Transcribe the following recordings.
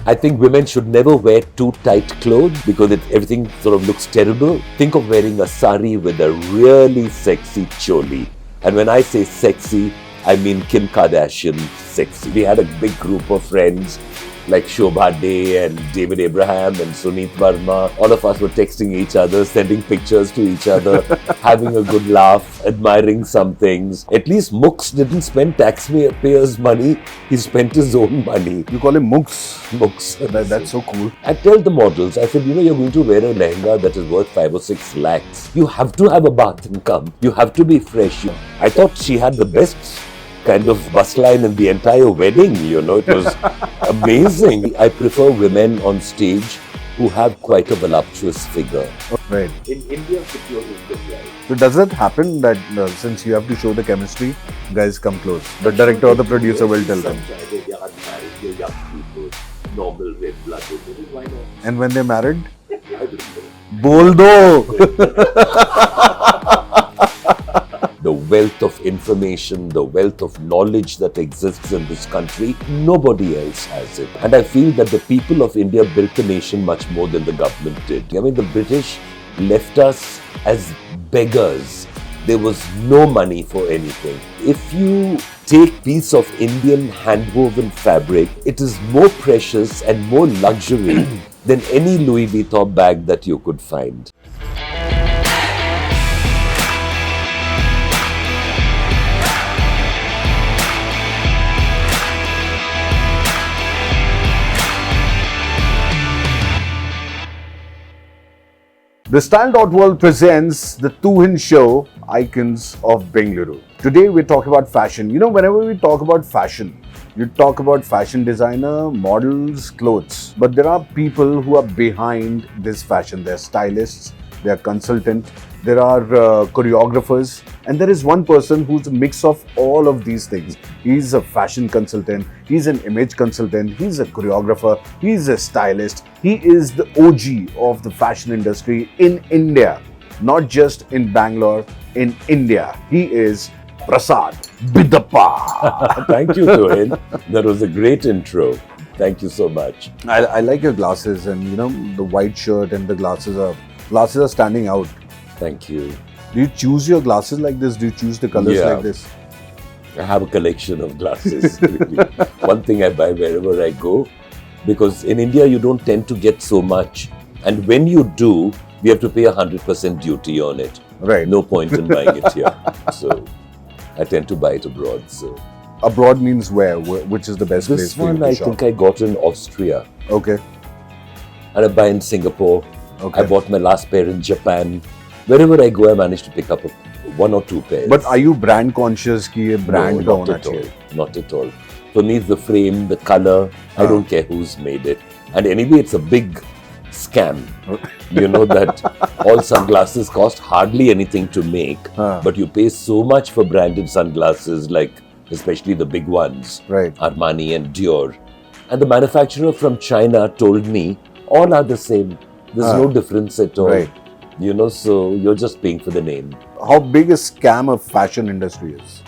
I think women should never wear too tight clothes because everything sort of looks terrible. Think of wearing a sari with a really sexy choli. And when I say sexy, I mean Kim Kardashian sexy. We had a big group of friends like Shobha and David Abraham and Sunit Verma. All of us were texting each other, sending pictures to each other, having a good laugh, admiring some things. At least Mooks didn't spend taxpayers' money. He spent his own money. You call him Mooks? Mooks. That's so cool. I tell the models, I said, you're going to wear a lehenga that is worth 5 or 6 lakhs. You have to have a bath and come. You have to be fresh. I thought she had the best kind of bus line in the entire wedding, it was amazing. I prefer women on stage who have quite a voluptuous figure. Right. In India, secure is the bride. So does it happen that since you have to show the chemistry, guys come close? The director or the producer will tell them. Sometimes they are married, they're young people, normal red-blooded. Why not? And when they're married? I don't know. Bol do! The wealth of information, the wealth of knowledge that exists in this country, nobody else has it. And I feel that the people of India built the nation much more than the government did. I mean, the British left us as beggars. There was no money for anything. If you take piece of Indian hand-woven fabric, it is more precious and more luxury than any Louis Vuitton bag that you could find. The Style.World presents the Tuhin Show, Icons of Bengaluru. Today we're talking about fashion. Whenever we talk about fashion, you talk about fashion designer, models, clothes. But there are people who are behind this fashion. They're stylists, they're consultants, there are choreographers, and there is one person who's a mix of all of these things. He's a fashion consultant, he's an image consultant, he's a choreographer, he's a stylist. He is the OG of the fashion industry in India, not just in Bangalore, in India. He is Prasad Bidapa. Thank you, Tuhin. That was a great intro. Thank you so much. I like your glasses, and the white shirt and the glasses are standing out. Thank you. Do you choose your glasses like this? Do you choose the colors like this? I have a collection of glasses. Really. One thing I buy wherever I go, because in India you don't tend to get so much, and when you do, we have to pay 100% duty on it. Right. No point in buying it here. So I tend to buy it abroad. So abroad means where? Which is the best place this for you one to I shop? think I got in Austria. Okay. And I buy in Singapore. Okay. I bought my last pair in Japan. Wherever I go, I manage to pick up 1 or 2 pairs. But are you brand conscious कि ये brand No, का होना चाहिए? not at all. For me, it's the frame, the color. I don't care who's made it. And anyway, it's a big scam. You know that all sunglasses cost hardly anything to make, but you pay so much for branded sunglasses, like especially the big ones, Right. Armani and Dior. And the manufacturer from China told me all are the same. There's no difference at all. Right. So you're just paying for the name. How big a scam of fashion industry is?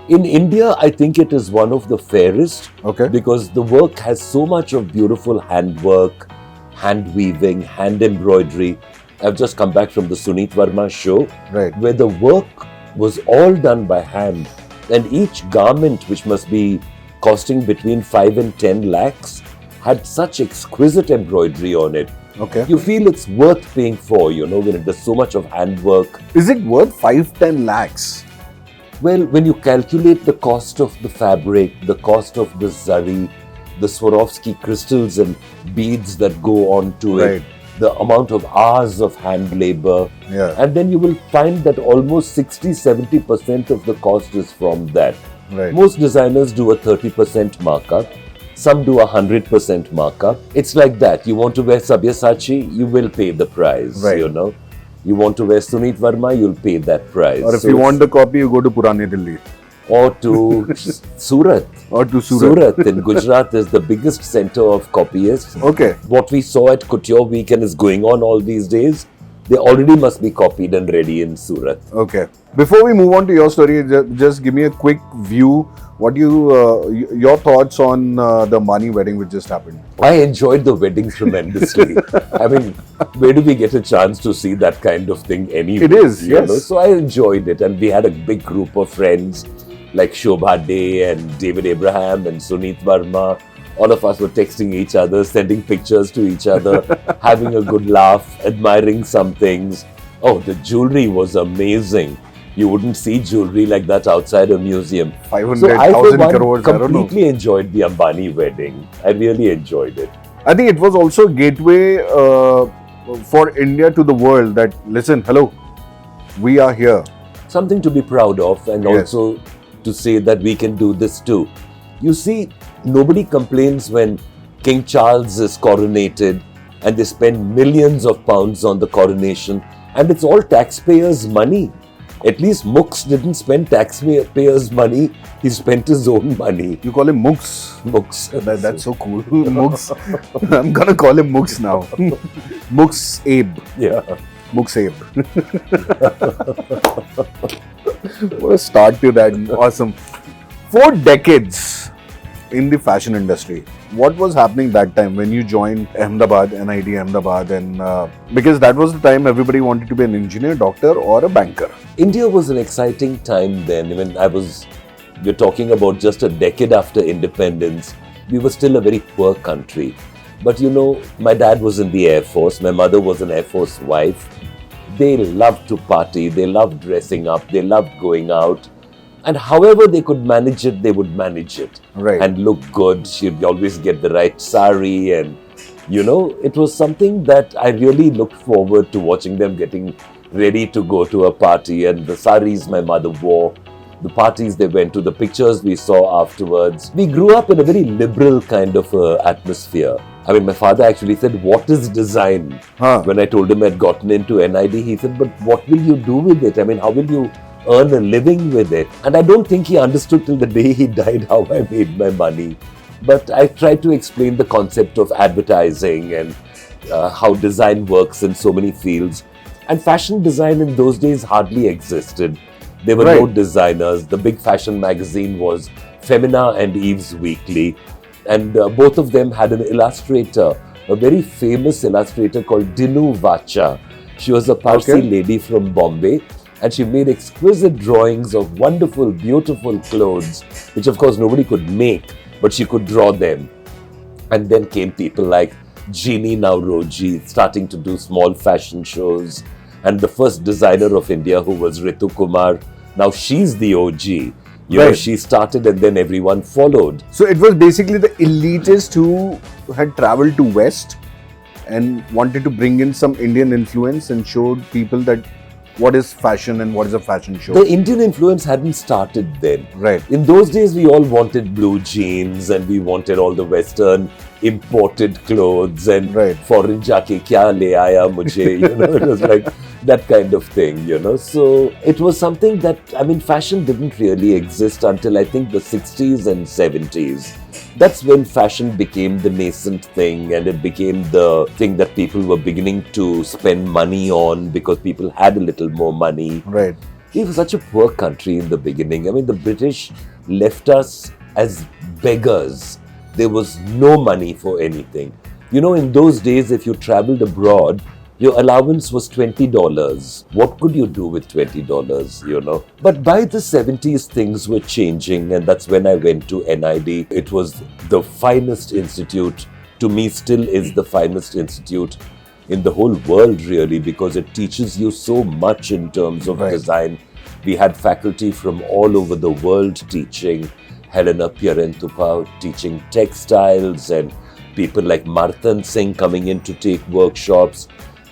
In India, I think it is one of the fairest. Okay. Because the work has so much of beautiful handwork, hand weaving, hand embroidery. I've just come back from the Sunit Verma show, Right. where the work was all done by hand. And each garment, which must be costing between 5 and 10 lakhs, had such exquisite embroidery on it. Okay. You feel it's worth paying for, when there's so much of handwork. Is it worth 5-10 lakhs? Well, when you calculate the cost of the fabric, the cost of the zari, the Swarovski crystals and beads that go onto Right. it, the amount of hours of hand labor, Yeah. and then you will find that almost 60-70% of the cost is from that. Right. Most designers do a 30% markup. Some do 100% markup. It's like that. You want to wear Sabyasachi, you will pay the price, Right. You want to wear Sunit Verma, you'll pay that price. Or if you want the copy, you go to Purani Delhi. Or to Surat. Or to Surat. Surat in Gujarat is the biggest center of copyists. Okay. What we saw at Couture Week and is going on all these days, they already must be copied and ready in Surat. Okay. Before we move on to your story, just give me a quick view. Your thoughts on the Ambani wedding which just happened? I enjoyed the wedding tremendously. I mean, where do we get a chance to see that kind of thing anyway? It is, yes. So I enjoyed it, and we had a big group of friends like Shobha Day and David Abraham and Sunit Verma. All of us were texting each other, sending pictures to each other, having a good laugh, admiring some things. Oh, the jewelry was amazing. You wouldn't see jewelry like that outside a museum. 500,000 crores, I don't know. Completely enjoyed the Ambani wedding. I really enjoyed it. I think it was also a gateway for India to the world that, listen, hello, we are here. Something to be proud of, and Yes. also to say that we can do this too. You see, nobody complains when King Charles is coronated and they spend millions of pounds on the coronation, and it's all taxpayers' money. At least Mooks didn't spend taxpayers' money, he spent his own money. You call him Mooks. Mooks. That's so cool. Mooks. I'm gonna call him Mooks now. Mooks Abe. Yeah. Mooks Abe. What a start to that. Awesome. 4 decades in the fashion industry. What was happening that time when you joined Ahmedabad, NIT Ahmedabad, and because that was the time everybody wanted to be an engineer, doctor, or a banker. India was an exciting time then. I mean, we're talking about just a decade after independence. We were still a very poor country. But you know, my dad was in the Air Force, my mother was an Air Force wife. They loved to party, they loved dressing up, they loved going out. And however they could manage it, they would manage it. Right. And look good. She'd always get the right sari. And, you know, it was something that I really looked forward to, watching them getting ready to go to a party. And the saris my mother wore, the parties they went to, the pictures we saw afterwards. We grew up in a very liberal kind of atmosphere. I mean, my father actually said, "What is design?" When I told him I'd gotten into NID, he said, "But what will you do with it? I mean, how will you earn a living with it?" And I don't think he understood till the day he died how I made my money. But I tried to explain the concept of advertising and how design works in so many fields. And fashion design in those days hardly existed. There were no designers. The big fashion magazine was Femina and Eve's Weekly. And both of them had an illustrator, a very famous illustrator called Dinu Vacha. She was a Parsi lady from Bombay. And she made exquisite drawings of wonderful, beautiful clothes, which of course nobody could make, but she could draw them. And then came people like Jeannie Nauroji, starting to do small fashion shows. And the first designer of India, who was Ritu Kumar, now she's the OG. You know, she started and then everyone followed. So it was basically the elitists who had traveled to West and wanted to bring in some Indian influence and showed people that what is fashion and what is a fashion show. The Indian influence hadn't started then. Right. In those days, we all wanted blue jeans and we wanted all the Western imported clothes and foreign jaake kya le aaya mujhe, you know, it was like that kind of thing, you know. So it was something that, I mean, fashion didn't really exist until I think the 60s and 70s. That's when fashion became the nascent thing and it became the thing that people were beginning to spend money on because people had a little more money. Right. We were such a poor country in the beginning. I mean, the British left us as beggars. There was no money for anything. You know, in those days, if you traveled abroad, your allowance was $20. What could you do with $20, you know? But by the 70s, things were changing, and that's when I went to NID. It was the finest institute. To me, still is the finest institute in the whole world, really, because it teaches you so much in terms of design. We had faculty from all over the world teaching. Helena Pierentupau teaching textiles, and people like Martan Singh coming in to take workshops.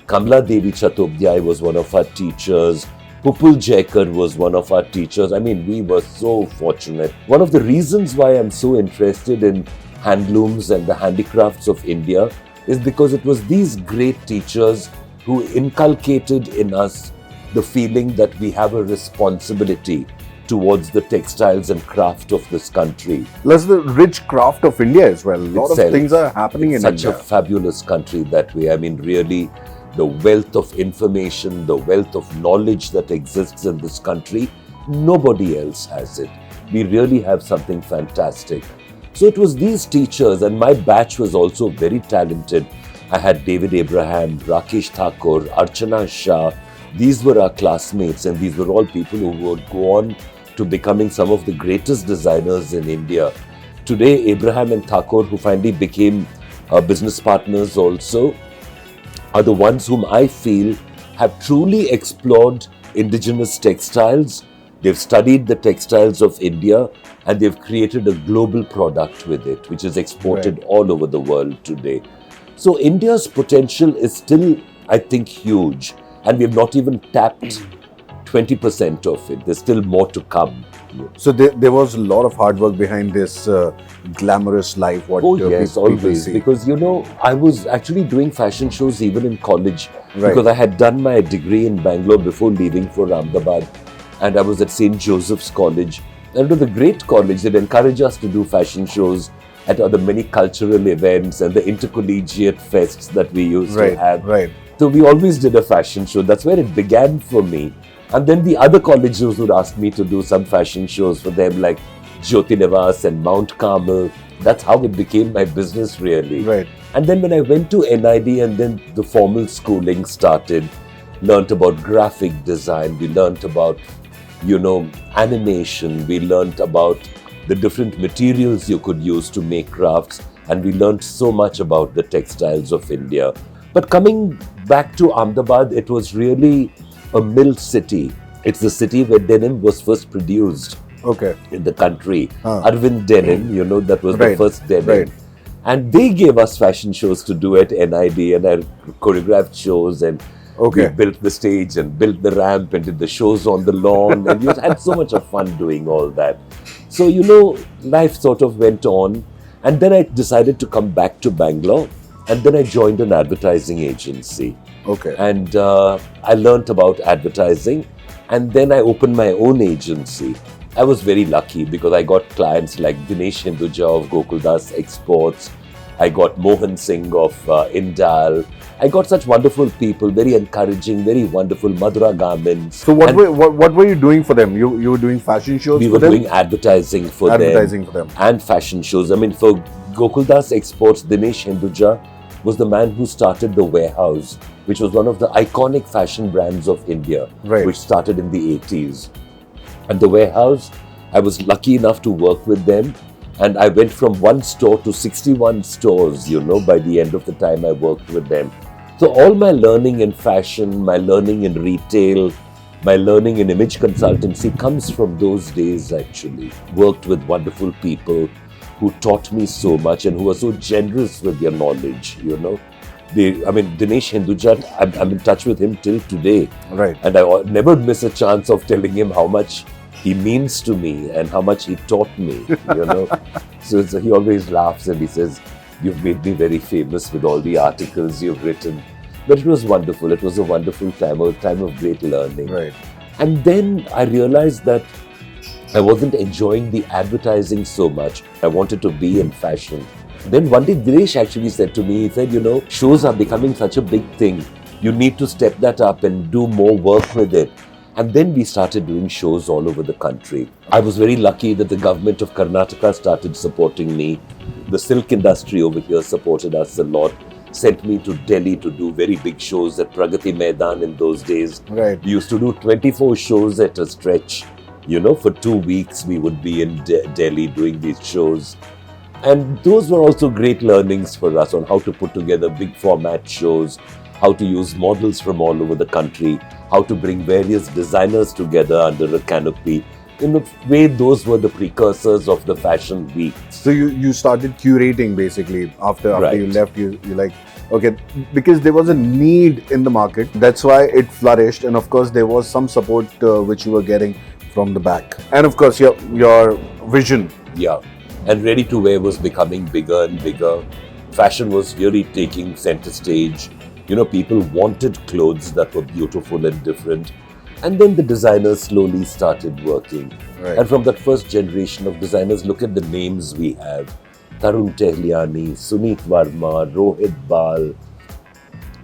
Kamla Devi Chattopadhyay was one of our teachers. Pupul Jaikar was one of our teachers. I mean, we were so fortunate. One of the reasons why I'm so interested in handlooms and the handicrafts of India is because it was these great teachers who inculcated in us the feeling that we have a responsibility towards the textiles and craft of this country. Plus the rich craft of India as well. A lot of things are happening in India. Such a fabulous country that way. I mean, really, the wealth of information, the wealth of knowledge that exists in this country, nobody else has it. we really have something fantastic. So it was these teachers, and my batch was also very talented. I had David Abraham, Rakesh Thakur, Archana Shah. These were our classmates, and these were all people who would go on to becoming some of the greatest designers in India. Today, Abraham and Thakur, who finally became business partners also, are the ones whom I feel have truly explored indigenous textiles. They've studied the textiles of India, and they've created a global product with it, which is exported all over the world today. So India's potential is still, I think, huge, and we have not even tapped 20% of it. There's still more to come. So there was a lot of hard work behind this glamorous life. Yes, always. See. Because, I was actually doing fashion shows even in college. Because I had done my degree in Bangalore before leaving for Ahmedabad. And I was at St. Joseph's College. And it was a great college. They'd encourage us to do fashion shows at the many cultural events and the intercollegiate fests that we used to have. So we always did a fashion show. That's where it began for me. And then the other colleges would ask me to do some fashion shows for them, like Jyoti Nivas and Mount Carmel. That's how it became my business, really. And then when I went to NID, and then the formal schooling started, learnt about graphic design, we learnt about, animation, we learnt about the different materials you could use to make crafts, and we learnt so much about the textiles of India. But coming back to Ahmedabad, it was really a mill city. It's the city where denim was first produced in the country. Arvind Denim, that was the first denim. And they gave us fashion shows to do at NID, and I choreographed shows, and we built the stage and built the ramp and did the shows on the lawn, and we had so much of fun doing all that. So, life sort of went on, and then I decided to come back to Bangalore, and then I joined an advertising agency. And I learnt about advertising, and then I opened my own agency. I was very lucky because I got clients like Dinesh Hinduja of Gokuldas Exports. I got Mohan Singh of Indal. I got such wonderful people, very encouraging, very wonderful Madhura Garments. So what were you doing for them? You were doing fashion shows for them? We were doing advertising for them. And fashion shows. I mean, for Gokuldas Exports, Dinesh Hinduja was the man who started The Warehouse, which was one of the iconic fashion brands of India, which started in the 80s. And The Warehouse, I was lucky enough to work with them. And I went from one store to 61 stores, by the end of the time I worked with them. So all my learning in fashion, my learning in retail, my learning in image consultancy comes from those days, actually. Worked with wonderful people who taught me so much and who were so generous with their knowledge, Dinesh Hinduja, I'm in touch with him till today. And I never miss a chance of telling him how much he means to me and how much he taught me, So he always laughs and he says, "You've made me very famous with all the articles you've written." But it was wonderful. It was a wonderful time, a time of great learning. And then I realized that I wasn't enjoying the advertising so much. I wanted to be in fashion. Then one day Dinesh actually said to me, he said, shows are becoming such a big thing. You need to step that up and do more work with it. And then we started doing shows all over the country. I was very lucky that the government of Karnataka started supporting me. The silk industry over here supported us a lot. Sent me to Delhi to do very big shows at Pragati Maidan in those days. We used to do 24 shows at a stretch. For 2 weeks we would be in Delhi doing these shows. And those were also great learnings for us on how to put together big format shows, how to use models from all over the country, how to bring various designers together under a canopy. In a way, those were the precursors of the fashion week. So you started curating basically after you left. You're like, okay, because there was a need in the market. That's why it flourished, and of course there was some support which you were getting from the back, and of course your vision. And ready to wear was becoming bigger and bigger. Fashion was really taking center stage. People wanted clothes that were beautiful and different. And then the designers slowly started working. And from that first generation of designers, look at the names we have. Tarun Tahiliani, Sunit Verma, Rohit Bal,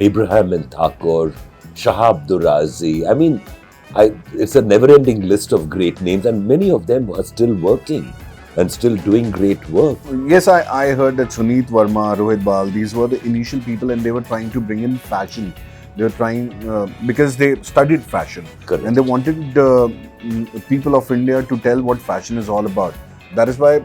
Abraham and Thakur, Shahab Durazi. it's a never-ending list of great names, and many of them are still working and still doing great work. Yes, I heard that Sunit, Verma, Rohit Bal, these were the initial people, and they were trying to bring in fashion. They were trying, because they studied fashion. Correct. And they wanted people of India to tell what fashion is all about. That is why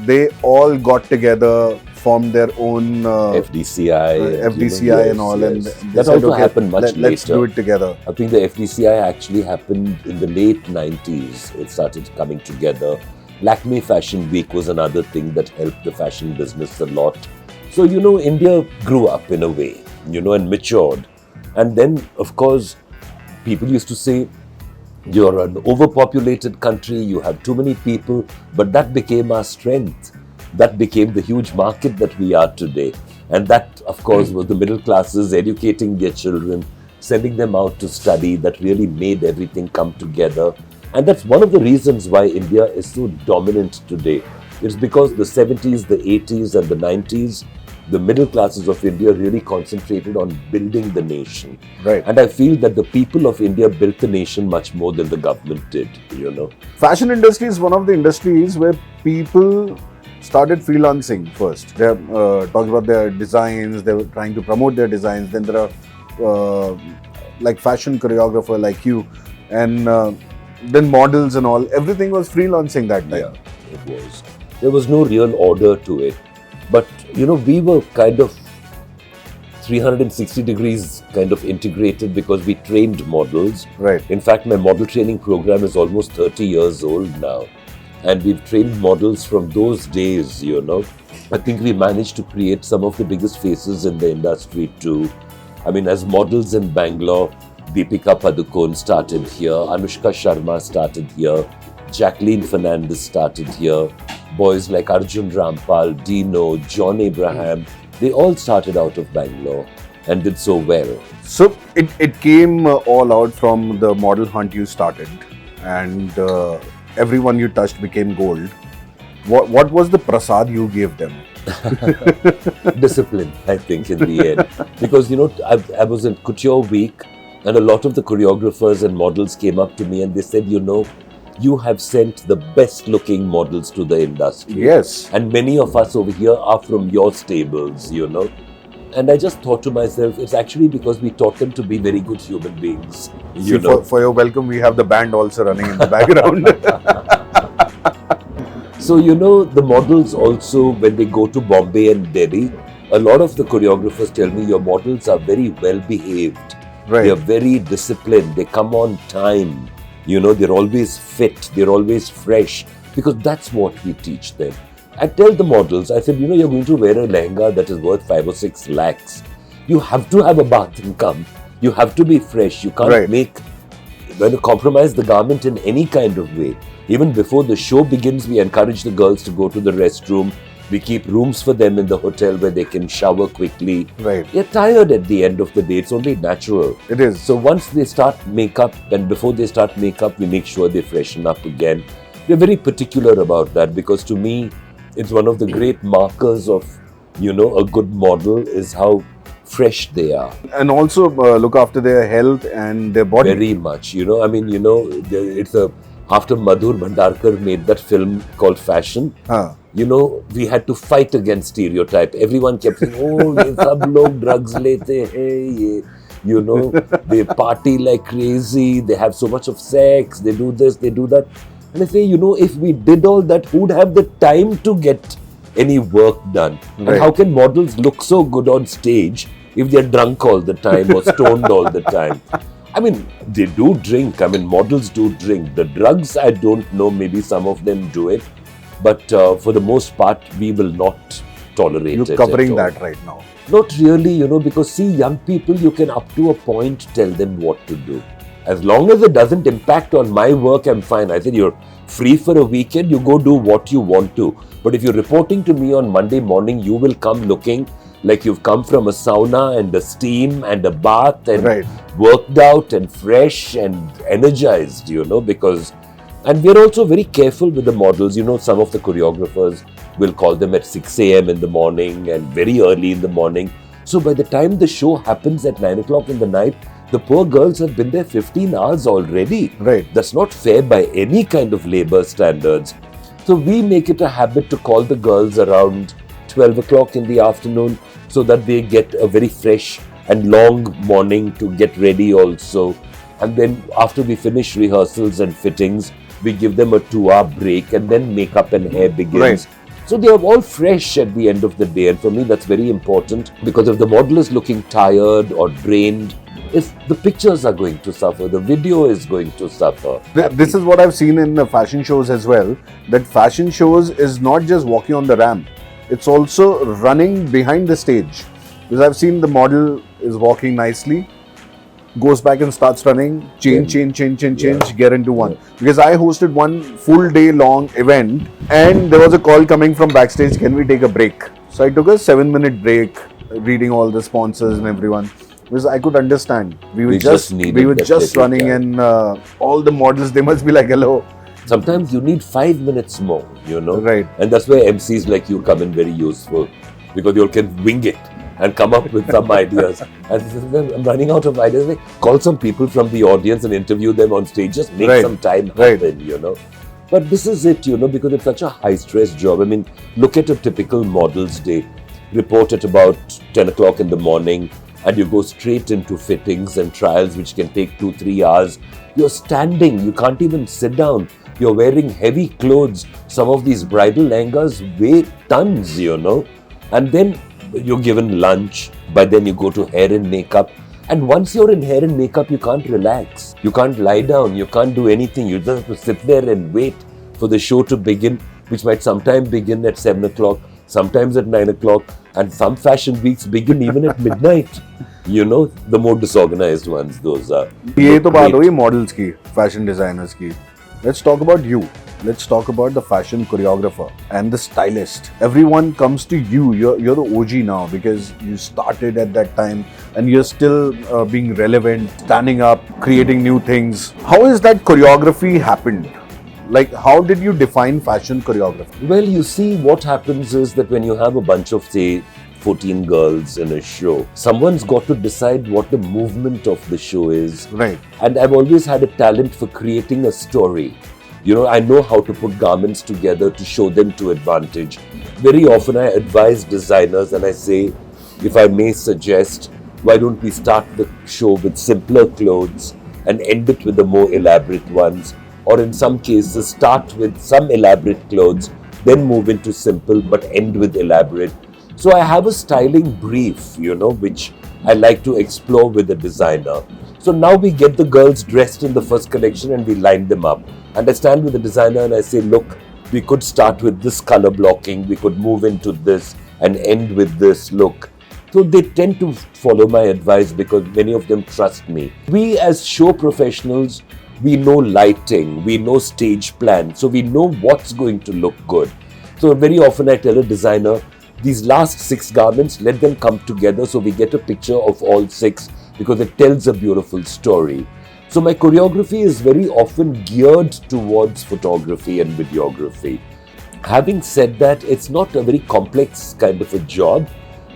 they all got together, formed their own FDCI, and all. Yes. And that said, also okay, happened much later. Let's do it together. I think the FDCI actually happened in the late 90s. It started coming together. Lakme Fashion Week was another thing that helped the fashion business a lot. So, India grew up in a way, and matured. And then, of course, people used to say, you're an overpopulated country, you have too many people, but that became our strength. That became the huge market that we are today. And that, of course, was the middle classes educating their children, sending them out to study. That really made everything come together. And that's one of the reasons why India is so dominant today. It's because the 70s, the 80s and the 90s, the middle classes of India really concentrated on building the nation. Right. And I feel that the people of India built the nation much more than the government did, Fashion industry is one of the industries where people started freelancing first. They're talking about their designs, they were trying to promote their designs. Then there are like fashion choreographer like you, and then models and all. Everything was freelancing that time. Yeah, it was. There was no real order to it. But, we were kind of 360 degrees kind of integrated because we trained models. Right. In fact, my model training program is almost 30 years old now. And we've trained models from those days, I think we managed to create some of the biggest faces in the industry too. I mean, as models in Bangalore, Deepika Padukone started here, Anushka Sharma started here, Jacqueline Fernandez started here, boys like Arjun Rampal, Dino, John Abraham, they all started out of Bangalore and did so well. So it came all out from the model hunt you started, and everyone you touched became gold. What was the prasad you gave them? Discipline, I think, in the end. Because, I was in Couture Week, and a lot of the choreographers and models came up to me and they said, you have sent the best looking models to the industry. Yes. And many of us over here are from your stables, And I just thought to myself, it's actually because we taught them to be very good human beings. For your welcome, we have the band also running in the background. So, the models also, when they go to Bombay and Delhi, a lot of the choreographers tell me your models are very well behaved. Right. They're very disciplined. They come on time. They're always fit. They're always fresh. Because that's what we teach them. I tell the models, I said, you're going to wear a lehenga that is worth 5 or 6 lakhs. You have to have a bath income. You have to be fresh. You can't compromise the garment in any kind of way. Even before the show begins, we encourage the girls to go to the restroom. We keep rooms for them in the hotel where they can shower quickly. Right. They're tired at the end of the day. It's only natural. It is. So once they start makeup, and before they start makeup, we make sure they freshen up again. We're very particular about that because to me, it's one of the great markers of, a good model is how fresh they are. And also look after their health and their body. Very much. It's after Madhur Bhandarkar made that film called Fashion, we had to fight against stereotype. Everyone kept saying, ye sab log drugs lete hain, they party like crazy, they have so much of sex, they do this, they do that. And I say, if we did all that, who would have the time to get any work done? Right. And how can models look so good on stage if they're drunk all the time or stoned all the time? I mean, they do drink. Models do drink. The drugs, I don't know. Maybe some of them do it. But for the most part, we will not tolerate it. You're covering that right now. Not really, because see, young people, you can up to a point tell them what to do. As long as it doesn't impact on my work, I'm fine. I said, you're free for a weekend, you go do what you want to. But if you're reporting to me on Monday morning, you will come looking like you've come from a sauna and a steam and a bath and worked out and fresh and energized, because... And we're also very careful with the models. Some of the choreographers will call them at 6 a.m. in the morning and very early in the morning. So by the time the show happens at 9 o'clock in the night, The poor girls have been there 15 hours already. Right. That's not fair by any kind of labor standards. So we make it a habit to call the girls around 12 o'clock in the afternoon so that they get a very fresh and long morning to get ready also. And then after we finish rehearsals and fittings, we give them a 2-hour break and then makeup and hair begins. Right. So they are all fresh at the end of the day. And for me, that's very important because if the model is looking tired or drained, if the pictures are going to suffer, the video is going to suffer. This is what I've seen in the fashion shows as well, that fashion shows is not just walking on the ramp, it's also running behind the stage. Because I've seen the model is walking nicely, goes back and starts running, change, get into one. Because I hosted one full day long event and there was a call coming from backstage, can we take a break? So I took a 7-minute break, reading all the sponsors and everyone. Because I could understand. We were just running and all the models, they must be like, hello. Sometimes you need 5 minutes more, Right. And that's where MCs like you come in very useful because you can wing it and come up with some ideas. And I'm running out of ideas. Like, call some people from the audience and interview them on stage. Just make some time happen, But this is it, because it's such a high-stress job. I mean, look at a typical model's day. Report at about 10 o'clock in the morning. And you go straight into fittings and trials which can take 2-3 hours. You're standing, you can't even sit down. You're wearing heavy clothes. Some of these bridal lehengas weigh tons, And then you're given lunch, but then you go to hair and makeup. And once you're in hair and makeup, you can't relax. You can't lie down, you can't do anything. You just have to sit there and wait for the show to begin, which might sometime begin at 7 o'clock, sometimes at 9 o'clock. And some fashion weeks begin even at midnight. The more disorganized ones, those are. ये तो बात हुई models की, fashion designers की. Let's talk about you. Let's talk about the fashion choreographer and the stylist. Everyone comes to you. You're the OG now because you started at that time and you're still being relevant, standing up, creating new things. How is that choreography happened? Like, how did you define fashion choreography? Well, you see, what happens is that when you have a bunch of, say, 14 girls in a show, someone's got to decide what the movement of the show is. Right. And I've always had a talent for creating a story. I know how to put garments together to show them to advantage. Very often I advise designers and I say, if I may suggest, why don't we start the show with simpler clothes and end it with the more elaborate ones? Or in some cases, start with some elaborate clothes, then move into simple but end with elaborate. So I have a styling brief, which I like to explore with the designer. So now we get the girls dressed in the first collection and we line them up. And I stand with the designer and I say, look, we could start with this color blocking, we could move into this and end with this look. So they tend to follow my advice because many of them trust me. We as show professionals, we know lighting, we know stage plan, so we know what's going to look good. So very often I tell a designer, these last 6 garments, let them come together so we get a picture of all 6 because it tells a beautiful story. So my choreography is very often geared towards photography and videography. Having said that, it's not a very complex kind of a job.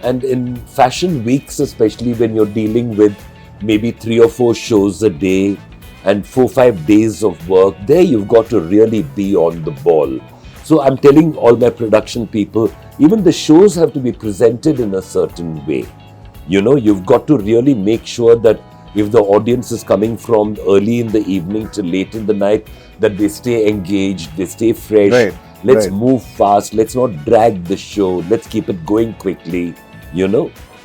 And in fashion weeks, especially when you're dealing with maybe 3 or 4 shows a day, and 4-5 days of work, there you've got to really be on the ball. So I'm telling all my production people, even the shows have to be presented in a certain way. You've got to really make sure that if the audience is coming from early in the evening to late in the night, that they stay engaged, they stay fresh. Right. Let's move fast, let's not drag the show, let's keep it going quickly,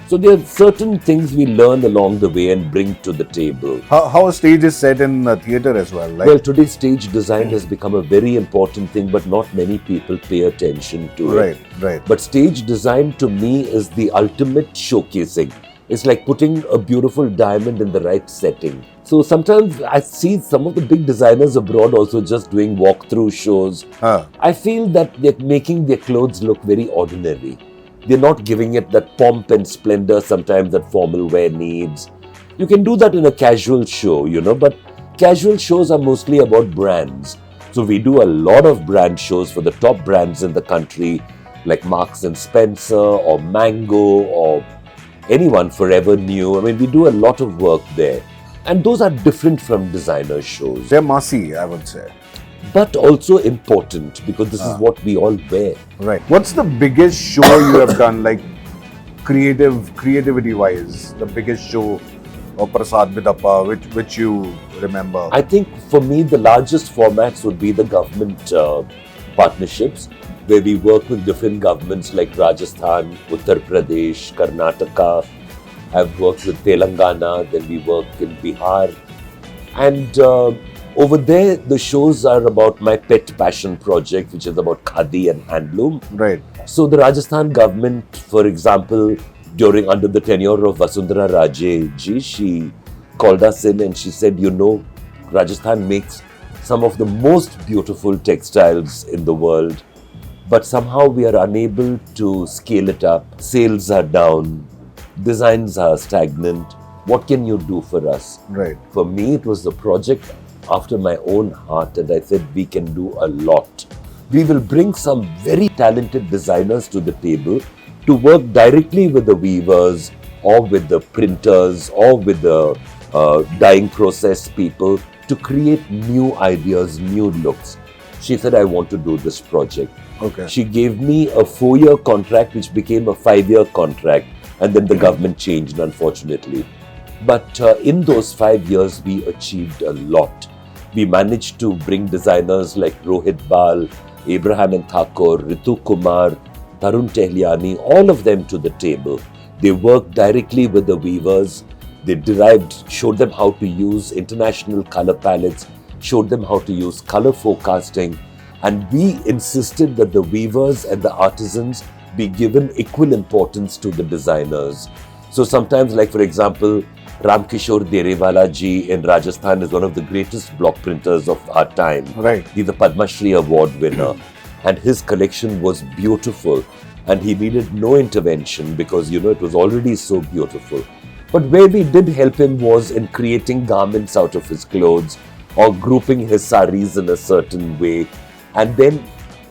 So there are certain things we learn along the way and bring to the table. How a stage is set in theatre as well? Well, today stage design has become a very important thing, but not many people pay attention to it. Right. But stage design to me is the ultimate showcasing. It's like putting a beautiful diamond in the right setting. So sometimes I see some of the big designers abroad also just doing walkthrough shows. I feel that they're making their clothes look very ordinary. They're not giving it that pomp and splendor sometimes that formal wear needs. You can do that in a casual show, but casual shows are mostly about brands. So we do a lot of brand shows for the top brands in the country, like Marks and Spencer or Mango or anyone Forever New. I mean, we do a lot of work there. And those are different from designer shows. They're massy, I would say. But also important because this is what we all wear. Right. What's the biggest show you have done, like creativity wise? The biggest show of Prasad Bidapa, which you remember? I think for me, the largest formats would be the government partnerships, where we work with different governments like Rajasthan, Uttar Pradesh, Karnataka. I've worked with Telangana, then we work in Bihar. And over there, the shows are about my pet passion project, which is about khadi and handloom. Right. So the Rajasthan government, for example, under the tenure of Vasundhara Raje ji, she called us in and she said, you know, Rajasthan makes some of the most beautiful textiles in the world, but somehow we are unable to scale it up. Sales are down, designs are stagnant. What can you do for us? Right. For me, it was the project after my own heart, and I said, we can do a lot. We will bring some very talented designers to the table to work directly with the weavers or with the printers or with the dyeing process people to create new ideas, new looks. She said, I want to do this project. Okay. She gave me a 4-year contract, which became a 5-year contract, and then the government changed, unfortunately. But in those 5 years, we achieved a lot. We managed to bring designers like Rohit Bal, Abraham and Thakur, Ritu Kumar, Tarun Tahiliani, all of them to the table. They worked directly with the weavers. They showed them how to use international color palettes, showed them how to use color forecasting. And we insisted that the weavers and the artisans be given equal importance to the designers. So sometimes, like for example, Ramkishore Derewala ji in Rajasthan is one of the greatest block printers of our time. Right. He's a Padma Shri Award winner. And his collection was beautiful. And he needed no intervention because, you know, it was already so beautiful. But where we did help him was in creating garments out of his clothes or grouping his saris in a certain way, and then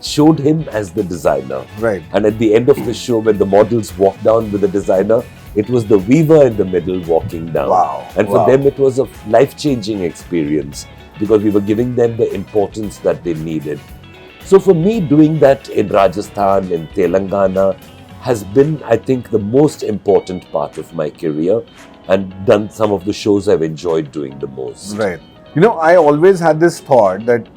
showed him as the designer. Right. And at the end of the show, when the models walked down with the designer, it was the weaver in the middle walking down. Wow. And for them, it was a life-changing experience because we were giving them the importance that they needed. So for me, doing that in Rajasthan, in Telangana, has been, I think, the most important part of my career and done some of the shows I've enjoyed doing the most. Right. You know, I always had this thought that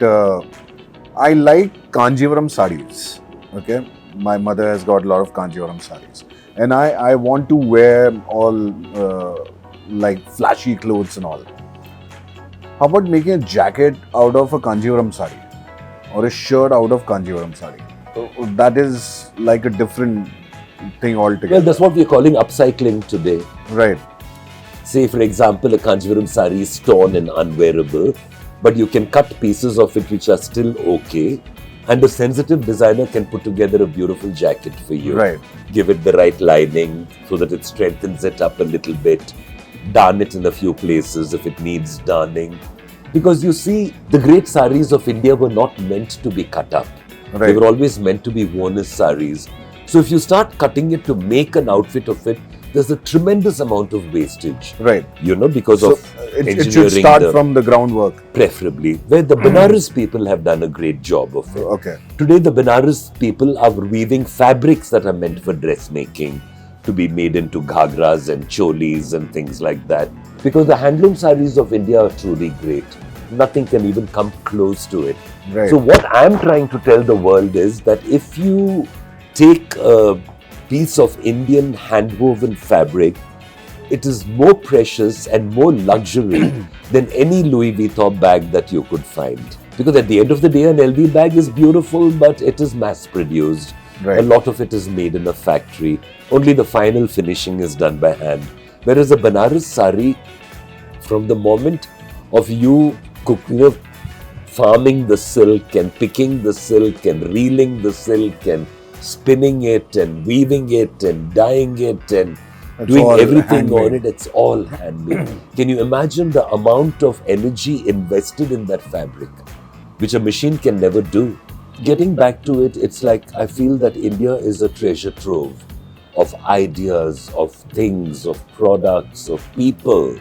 I like Kanjivaram sarees. Okay. My mother has got a lot of Kanjivaram sarees. And I want to wear all like flashy clothes and all. How about making a jacket out of a Kanjivaram saree? Or a shirt out of Kanjivaram saree? That is like a different thing altogether. Well, that's what we're calling upcycling today. Right. Say, for example, a Kanjivaram saree is torn and unwearable, but you can cut pieces of it which are still okay, and a sensitive designer can put together a beautiful jacket for you. Right. Give it the right lining so that it strengthens it up a little bit. Darn it in a few places if it needs darning. Because you see, the great saris of India were not meant to be cut up. Right. They were always meant to be worn as saris. So if you start cutting it to make an outfit of it, there's a tremendous amount of wastage. Right. You know, because of engineering. It should start from the groundwork. Preferably. Where the Benares people have done a great job of it. Okay. Today, the Benares people are weaving fabrics that are meant for dressmaking to be made into ghagras and cholis and things like that. Because the handloom saris of India are truly great. Nothing can even come close to it. Right. So what I'm trying to tell the world is that if you take a piece of Indian hand-woven fabric, it is more precious and more luxury than any Louis Vuitton bag that you could find. Because at the end of the day, an LV bag is beautiful, but it is mass-produced. Right. A lot of it is made in a factory. Only the final finishing is done by hand. Whereas a Benares sari, from the moment of you farming the silk and picking the silk and reeling the silk and spinning it and weaving it and dyeing it and doing everything handmade on it, it's all handmade. Can you imagine the amount of energy invested in that fabric, which a machine can never do? Getting back to it, it's like I feel that India is a treasure trove of ideas, of things, of products, of people.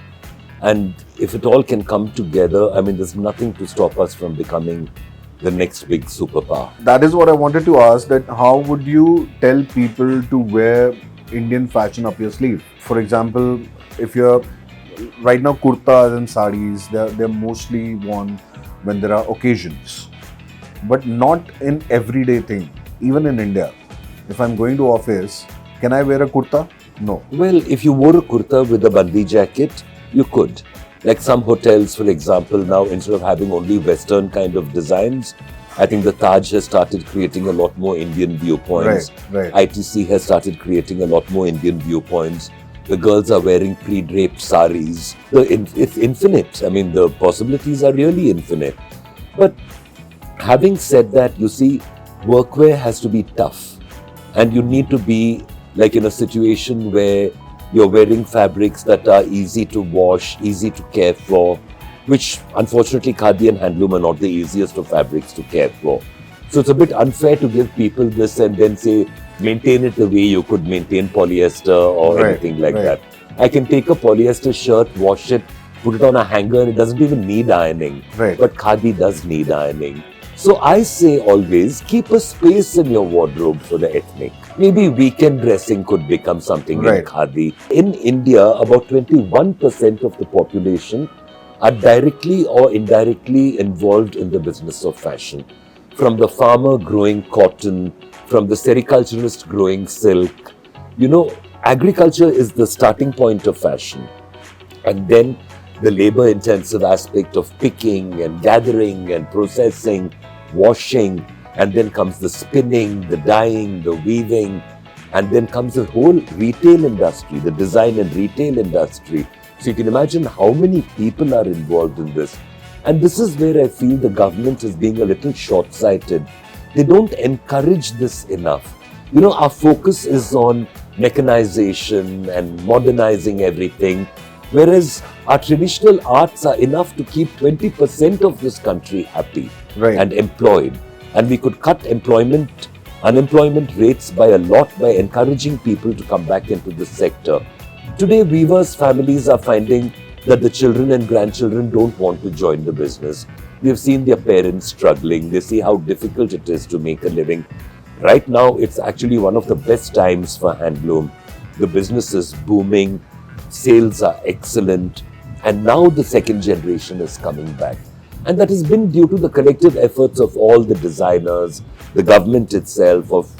And if it all can come together, I mean, there's nothing to stop us from becoming the next big superpower. That is what I wanted to ask, that how would you tell people to wear Indian fashion up your sleeve? For example, if you're right now, kurtas and saris, they're mostly worn when there are occasions, but not in everyday thing. Even in India, if I'm going to office, can I wear a kurta? No. Well, if you wore a kurta with a bandi jacket, you could. Like some hotels, for example, now instead of having only Western kind of designs, I think the Taj has started creating a lot more Indian viewpoints. Right. ITC has started creating a lot more Indian viewpoints. The girls are wearing pre-draped saris. It's infinite. I mean, the possibilities are really infinite. But having said that, you see, workwear has to be tough. And you need to be like in a situation where you're wearing fabrics that are easy to wash, easy to care for, which unfortunately khadi and handloom are not the easiest of fabrics to care for. So it's a bit unfair to give people this and then say, maintain it the way you could maintain polyester or anything like that. I can take a polyester shirt, wash it, put it on a hanger, it doesn't even need ironing. But khadi does need ironing. So I say always, keep a space in your wardrobe for the ethnic. Maybe weekend dressing could become something in khadi. In India, about 21% of the population are directly or indirectly involved in the business of fashion. From the farmer growing cotton, from the sericulturist growing silk. You know, agriculture is the starting point of fashion. And then the labor-intensive aspect of picking and gathering and processing, washing, and then comes the spinning, the dyeing, the weaving, and then comes the whole retail industry, the design and retail industry. So you can imagine how many people are involved in this. And this is where I feel the government is being a little short-sighted. They don't encourage this enough. You know, our focus is on mechanization and modernizing everything, whereas our traditional arts are enough to keep 20% of this country happy and employed. And we could cut unemployment rates by a lot by encouraging people to come back into this sector. Today, weavers' families are finding that the children and grandchildren don't want to join the business. They've seen their parents struggling. They see how difficult it is to make a living. Right now, it's actually one of the best times for handloom. The business is booming. Sales are excellent. And now the second generation is coming back. And that has been due to the collective efforts of all the designers, the government itself, of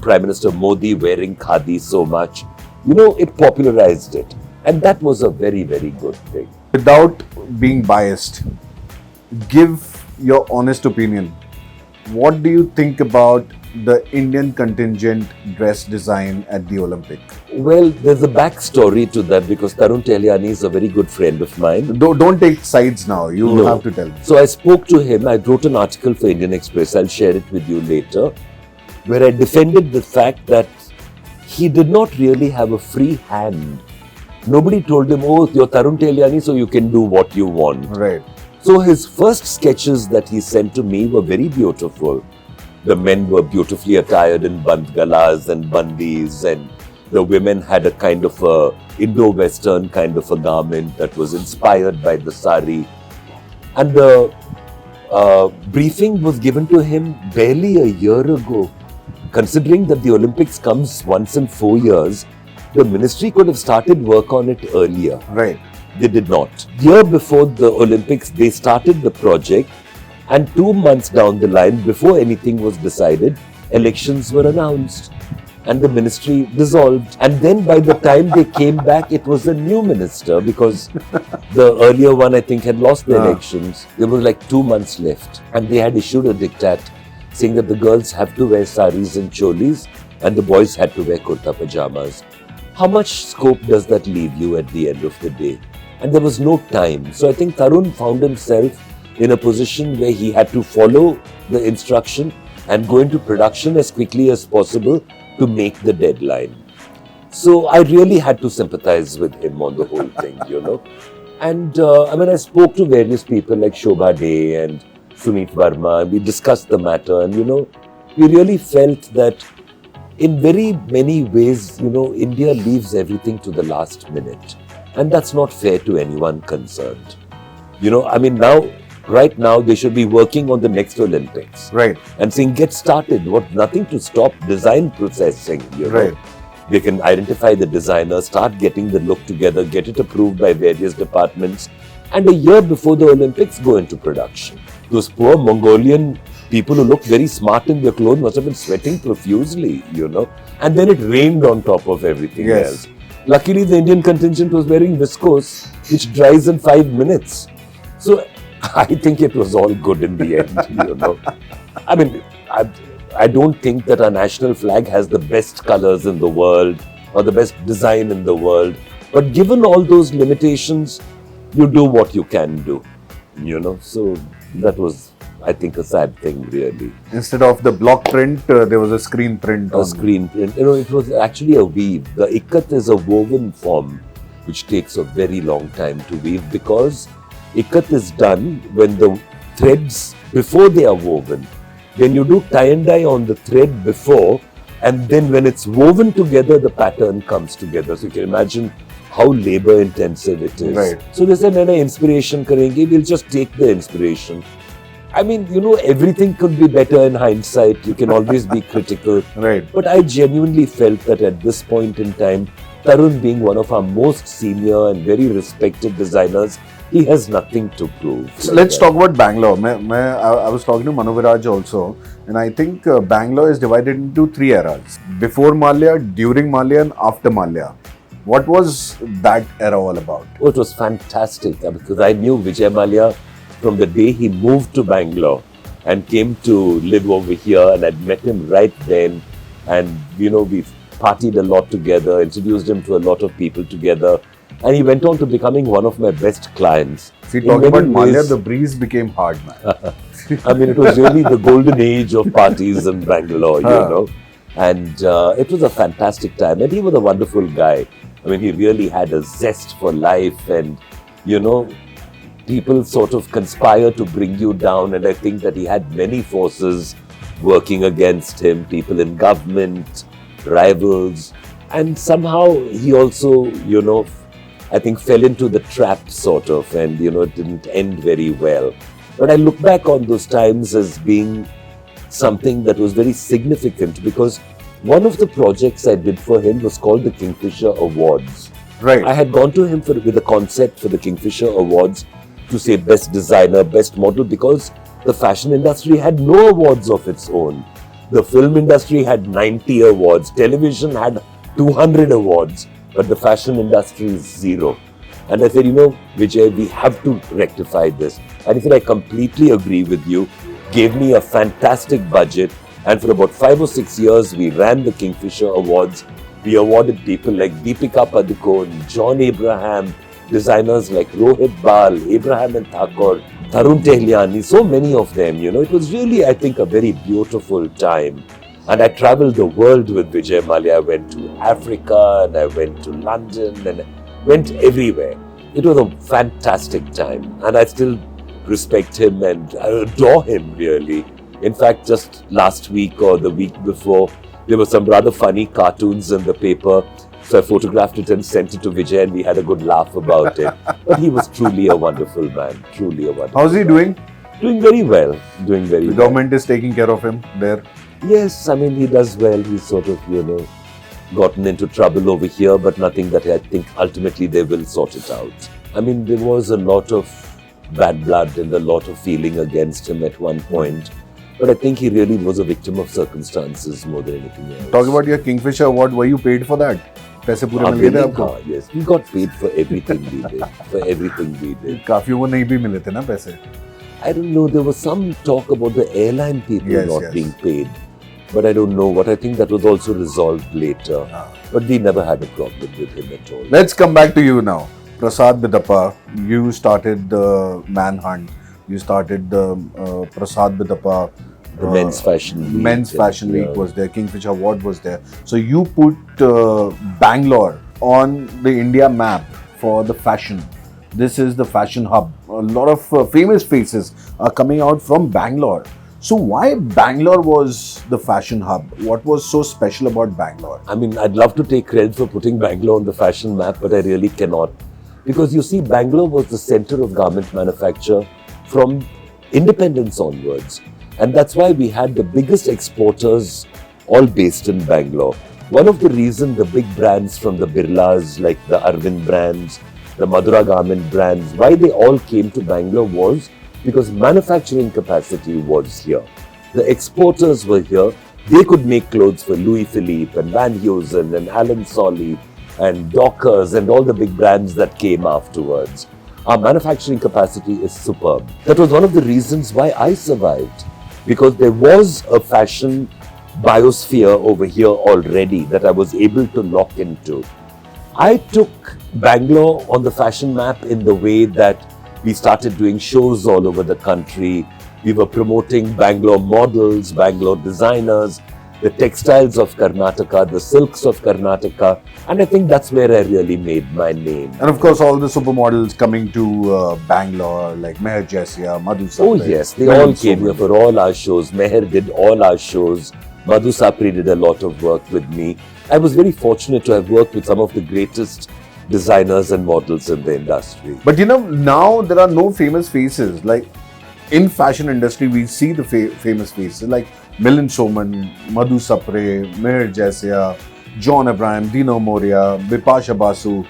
Prime Minister Modi wearing khadi so much. You know, it popularized it. And that was a very, very good thing. Without being biased, give your honest opinion. What do you think about the Indian contingent dress design at the Olympic? Well, there's a backstory to that because Tarun Tahiliani is a very good friend of mine. Don't take sides now. You have to tell me. So I spoke to him. I wrote an article for Indian Express. I'll share it with you later, where I defended the fact that he did not really have a free hand. Nobody told him, oh, you're Tarun Tahiliani, so you can do what you want. So his first sketches that he sent to me were very beautiful. The men were beautifully attired in bandgalas and bandis, and the women had a kind of a Indo-Western kind of a garment that was inspired by the sari. And the briefing was given to him barely a year ago. Considering that the Olympics comes once in 4 years, the ministry could have started work on it earlier. They did not. Year before the Olympics, they started the project, and 2 months down the line, before anything was decided, elections were announced and the ministry dissolved. And then by the time they came back, it was a new minister because the earlier one, I think, had lost the elections. There were like 2 months left, and they had issued a diktat saying that the girls have to wear saris and cholis and the boys had to wear kurta pajamas. How much scope does that leave you at the end of the day? And there was no time. So I think Tarun found himself in a position where he had to follow the instruction and go into production as quickly as possible to make the deadline. So I really had to sympathize with him on the whole thing, you know. And I spoke to various people like Shobha and Sunit Verma, and we discussed the matter, and you know, we really felt that in very many ways, you know, India leaves everything to the last minute. And that's not fair to anyone concerned. You know, I mean, right now, they should be working on the next Olympics. Right. And saying, get started. Nothing to stop design processing, you know. Right. They can identify the designer, start getting the look together, get it approved by various departments, and a year before the Olympics, go into production. Those poor Mongolian people who looked very smart in their clothes must have been sweating profusely, you know. And then it rained on top of everything else. Luckily, the Indian contingent was wearing viscose, which dries in 5 minutes. So, I think it was all good in the end, you know. I mean, I don't think that our national flag has the best colors in the world or the best design in the world. But given all those limitations, you do what you can do, you know. So that was, I think, a sad thing, really. Instead of the block print, there was a screen print. A screen print. You know, it was actually a weave. The ikat is a woven form, which takes a very long time to weave, because ikat is done when the threads, before they are woven, then you do tie and dye on the thread before, and then when it's woven together, the pattern comes together. So you can imagine how labor intensive it is. Right. So they said, "Nana, inspiration karenge, we'll just take the inspiration." I mean, you know, everything could be better in hindsight. You can always be critical. Right. But I genuinely felt that at this point in time, Tarun being one of our most senior and very respected designers, he has nothing to prove. So let's talk about Bangalore. I was talking to Manoviraj also, and I think Bangalore is divided into 3 eras. Before Malya, during Malya, and after Malya. What was that era all about? Oh, it was fantastic, because I knew Vijay Mallya from the day he moved to Bangalore and came to live over here, and I'd met him right then, and you know, we partied a lot together, introduced him to a lot of people together, and he went on to becoming one of my best clients. See, talking about Malya, the breeze became hard, man. I mean, it was really the golden age of parties in Bangalore, you know, and it was a fantastic time, and he was a wonderful guy. I mean, he really had a zest for life, and you know, people sort of conspire to bring you down, and I think that he had many forces working against him, people in government, rivals, and somehow he also, you know, I think fell into the trap sort of, and you know, it didn't end very well. But I look back on those times as being something that was very significant, because one of the projects I did for him was called the Kingfisher Awards. Right. I had gone to him with a concept for the Kingfisher Awards to say best designer, best model, because the fashion industry had no awards of its own. The film industry had 90 awards, television had 200 awards, but the fashion industry is 0. And I said, you know, Vijay, we have to rectify this. And he said, I completely agree with you. Gave me a fantastic budget. And for about 5 or 6 years, we ran the Kingfisher Awards. We awarded people like Deepika Padukone, John Abraham, designers like Rohit Bal, Abraham and Thakur, Tarun Tahiliani, so many of them, you know. It was really, I think, a very beautiful time. And I traveled the world with Vijay Mallya. I went to Africa, and I went to London, and I went everywhere. It was a fantastic time. And I still respect him and I adore him, really. In fact, just last week or the week before, there were some rather funny cartoons in the paper. So I photographed it and sent it to Vijay, and we had a good laugh about it. But he was truly a wonderful man. Truly a wonderful How's he man. doing? Doing very well. Doing very well. The government is taking care of him there. Yes, I mean, he does well. He's sort of, you know, gotten into trouble over here, but nothing that I think ultimately they will sort it out. I mean, there was a lot of bad blood and a lot of feeling against him at one point. But I think he really was a victim of circumstances more than anything else. Talk about your Kingfisher Award. Were you paid for that? पैसे पूरे मिल गए थे आपको? Yes, we got paid for everything we did. For everything we did. काफियों को नहीं भी मिले थे ना पैसे. I don't know. There was some talk about the airline people not being paid, but I don't know what. I think that was also resolved later. But we never had a problem with him at all. Let's come back to you now. Prasad Bidapa, you started the manhunt. You started the Prasad Bidapa. The Men's Fashion Week. Men's Fashion Week was there. Kingfisher Award was there. So you put Bangalore on the India map for the fashion. This is the fashion hub. A lot of famous faces are coming out from Bangalore. So why Bangalore was the fashion hub? What was so special about Bangalore? I mean, I'd love to take credit for putting Bangalore on the fashion map, but I really cannot. Because you see, Bangalore was the center of garment manufacture from independence onwards. And that's why we had the biggest exporters all based in Bangalore. One of the reasons the big brands from the Birlas, like the Arvind brands, the Madura garment brands, why they all came to Bangalore was because manufacturing capacity was here. The exporters were here. They could make clothes for Louis Philippe and Van Heusen and Alan Solly and Dockers and all the big brands that came afterwards. Our manufacturing capacity is superb. That was one of the reasons why I survived, because there was a fashion biosphere over here already that I was able to lock into. I took Bangalore on the fashion map in the way that we started doing shows all over the country. We were promoting Bangalore models, Bangalore designers, the textiles of Karnataka, the silks of Karnataka, and I think that's where I really made my name. And of course, all the supermodels coming to Bangalore, like Meher Jaisia, Madhu Sapre. Oh yes, they all came here for all our shows. Meher did all our shows. Madhu Sapre did a lot of work with me. I was very fortunate to have worked with some of the greatest designers and models in the industry. But you know, now there are no famous faces. Like in fashion industry, we see the famous faces like Milind Soman, Madhu Sapre, Meher Jaisia, John Abraham, Dino Moria, Bipasha Basu.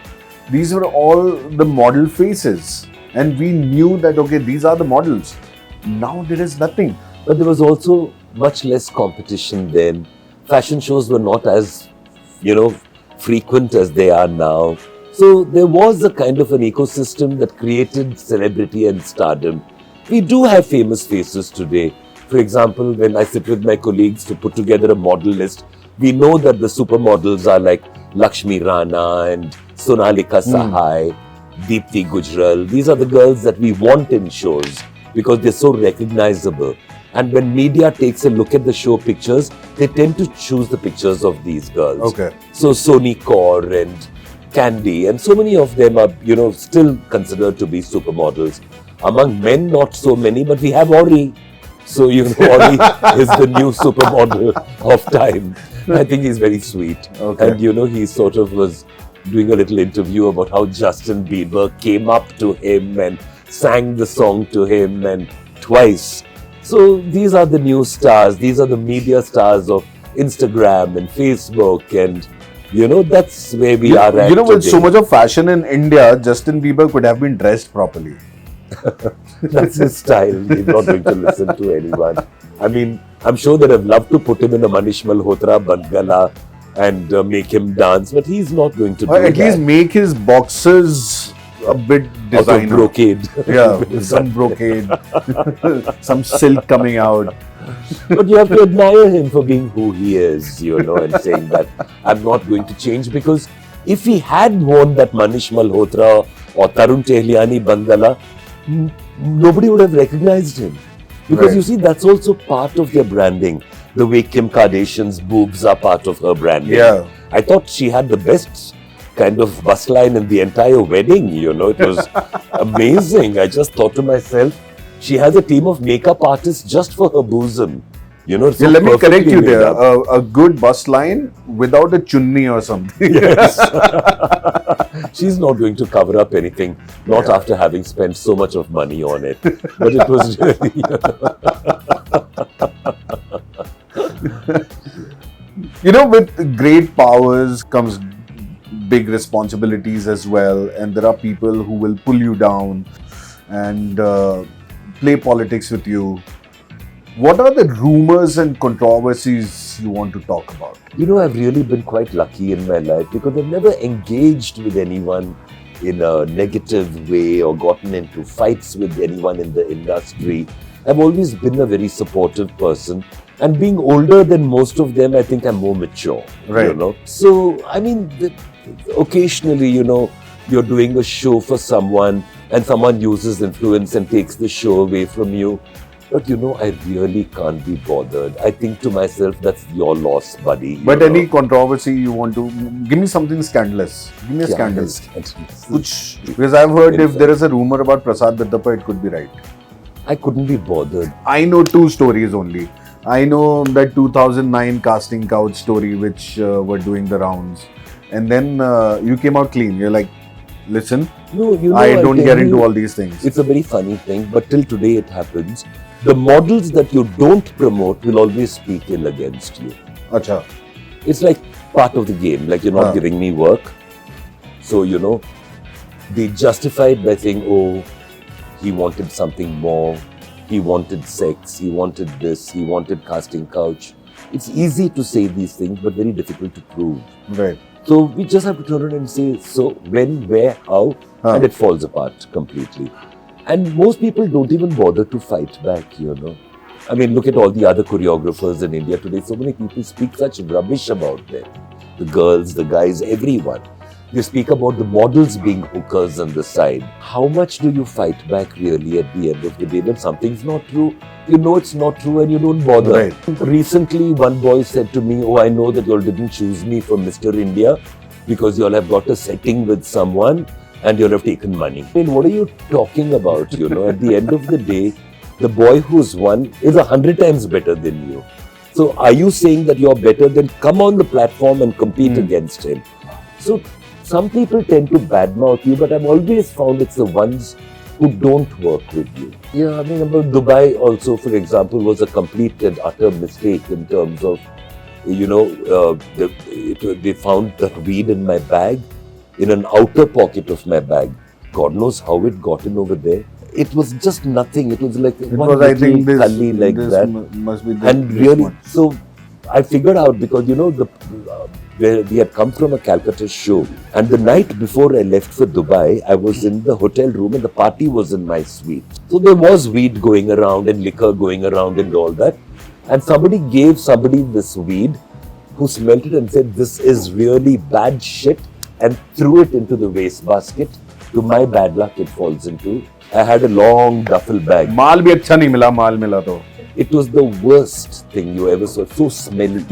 These were all the model faces. And we knew that, okay, these are the models. Now there is nothing. But there was also much less competition then. Fashion shows were not as, frequent as they are now. So there was a kind of an ecosystem that created celebrity and stardom. We do have famous faces today. For example, when I sit with my colleagues to put together a model list, we know that the supermodels are like Lakshmi Rana and Sonalika Sahai, Deepthi Gujral. These are the girls that we want in shows because they're so recognizable. And when media takes a look at the show pictures, they tend to choose the pictures of these girls. Okay. So Soni Kaur and Candy and so many of them are, still considered to be supermodels. Among men, not so many, but we have Ori. So, Ori is the new supermodel of time. I think he's very sweet. Okay. And, he sort of was doing a little interview about how Justin Bieber came up to him and sang the song to him and twice. So, these are the new stars. These are the media stars of Instagram and Facebook and that's where we are at with today. so much of fashion in India, Justin Bieber could have been dressed properly. That's his style. He's not going to listen to anyone. I mean, I'm sure that I'd love to put him in a Manish Malhotra Bandgala and make him dance, but he's not going to do that. Or at least make his boxers a bit designer. Also brocade. Yeah, some brocade, some silk coming out. But you have to admire him for being who he is, and saying that I'm not going to change, because if he had worn that Manish Malhotra or Tarun Tahiliani Bandgala, nobody would have recognized him. Because Right. you see, that's also part of their branding. The way Kim Kardashian's boobs are part of her branding. Yeah. I thought she had the best kind of bus line in the entire wedding, It was amazing. I just thought to myself, she has a team of makeup artists just for her bosom. So Let me correct perfectly you made there. up. A good bus line without a chunni or something. Yes. She's not going to cover up anything, not after having spent so much of money on it. But it was really, With great powers comes big responsibilities as well. And there are people who will pull you down and play politics with you. What are the rumors and controversies you want to talk about? I've really been quite lucky in my life because I've never engaged with anyone in a negative way or gotten into fights with anyone in the industry. I've always been a very supportive person, and being older than most of them, I think I'm more mature. Right. So, I mean, occasionally, you're doing a show for someone and someone uses influence and takes the show away from you. But I really can't be bothered. I think to myself, that's your loss, buddy. But any controversy you want to... Give me something scandalous. Give me a scandal. Because I've heard if there is a rumor about Prasad Bidapa, it could be right. I couldn't be bothered. I know two stories only. I know that 2009 casting couch story which were doing the rounds. And then you came out clean. You're like, listen, No, I I'll don't tell get you, into all these things. It's a very funny thing, but till today it happens. The models that you don't promote will always speak ill against you. Acha. It's like part of the game, like you're not giving me work. So, they justified by saying, oh, he wanted something more, he wanted sex, he wanted this, he wanted casting couch. It's easy to say these things, but very difficult to prove. Right. So we just have to turn around and say, so when, where, how, and it falls apart completely. And most people don't even bother to fight back, I mean, look at all the other choreographers in India today. So many people speak such rubbish about them. The girls, the guys, everyone. They speak about the models being hookers on the side. How much do you fight back really at the end of the day when something's not true? You know it's not true and you don't bother. Right. Recently, one boy said to me, oh, I know that you all didn't choose me for Mr. India because you all have got a setting with someone and you all have taken money. I mean, what are you talking about, At the end of the day, the boy who's won is 100 times better than you. So are you saying that you're better? Then come on the platform and compete against him. So some people tend to badmouth you, but I've always found it's the ones who don't work with you. Yeah, I mean, about Dubai also, for example, was a complete and utter mistake in terms of, they found that weed in my bag, in an outer pocket of my bag. God knows how it got in over there. It was just nothing. It was like one little gully like that. Must be and really, so I figured out because, where we had come from a Calcutta show, and the night before I left for Dubai, I was in the hotel room and the party was in my suite. So there was weed going around and liquor going around and all that. And somebody gave somebody this weed who smelt it and said, this is really bad shit, and threw it into the wastebasket. To my bad luck, it falls into. I had a long duffel bag. माल भी अच्छा नहीं मिला, माल मिला तो. It was the worst thing you ever saw. So smelly,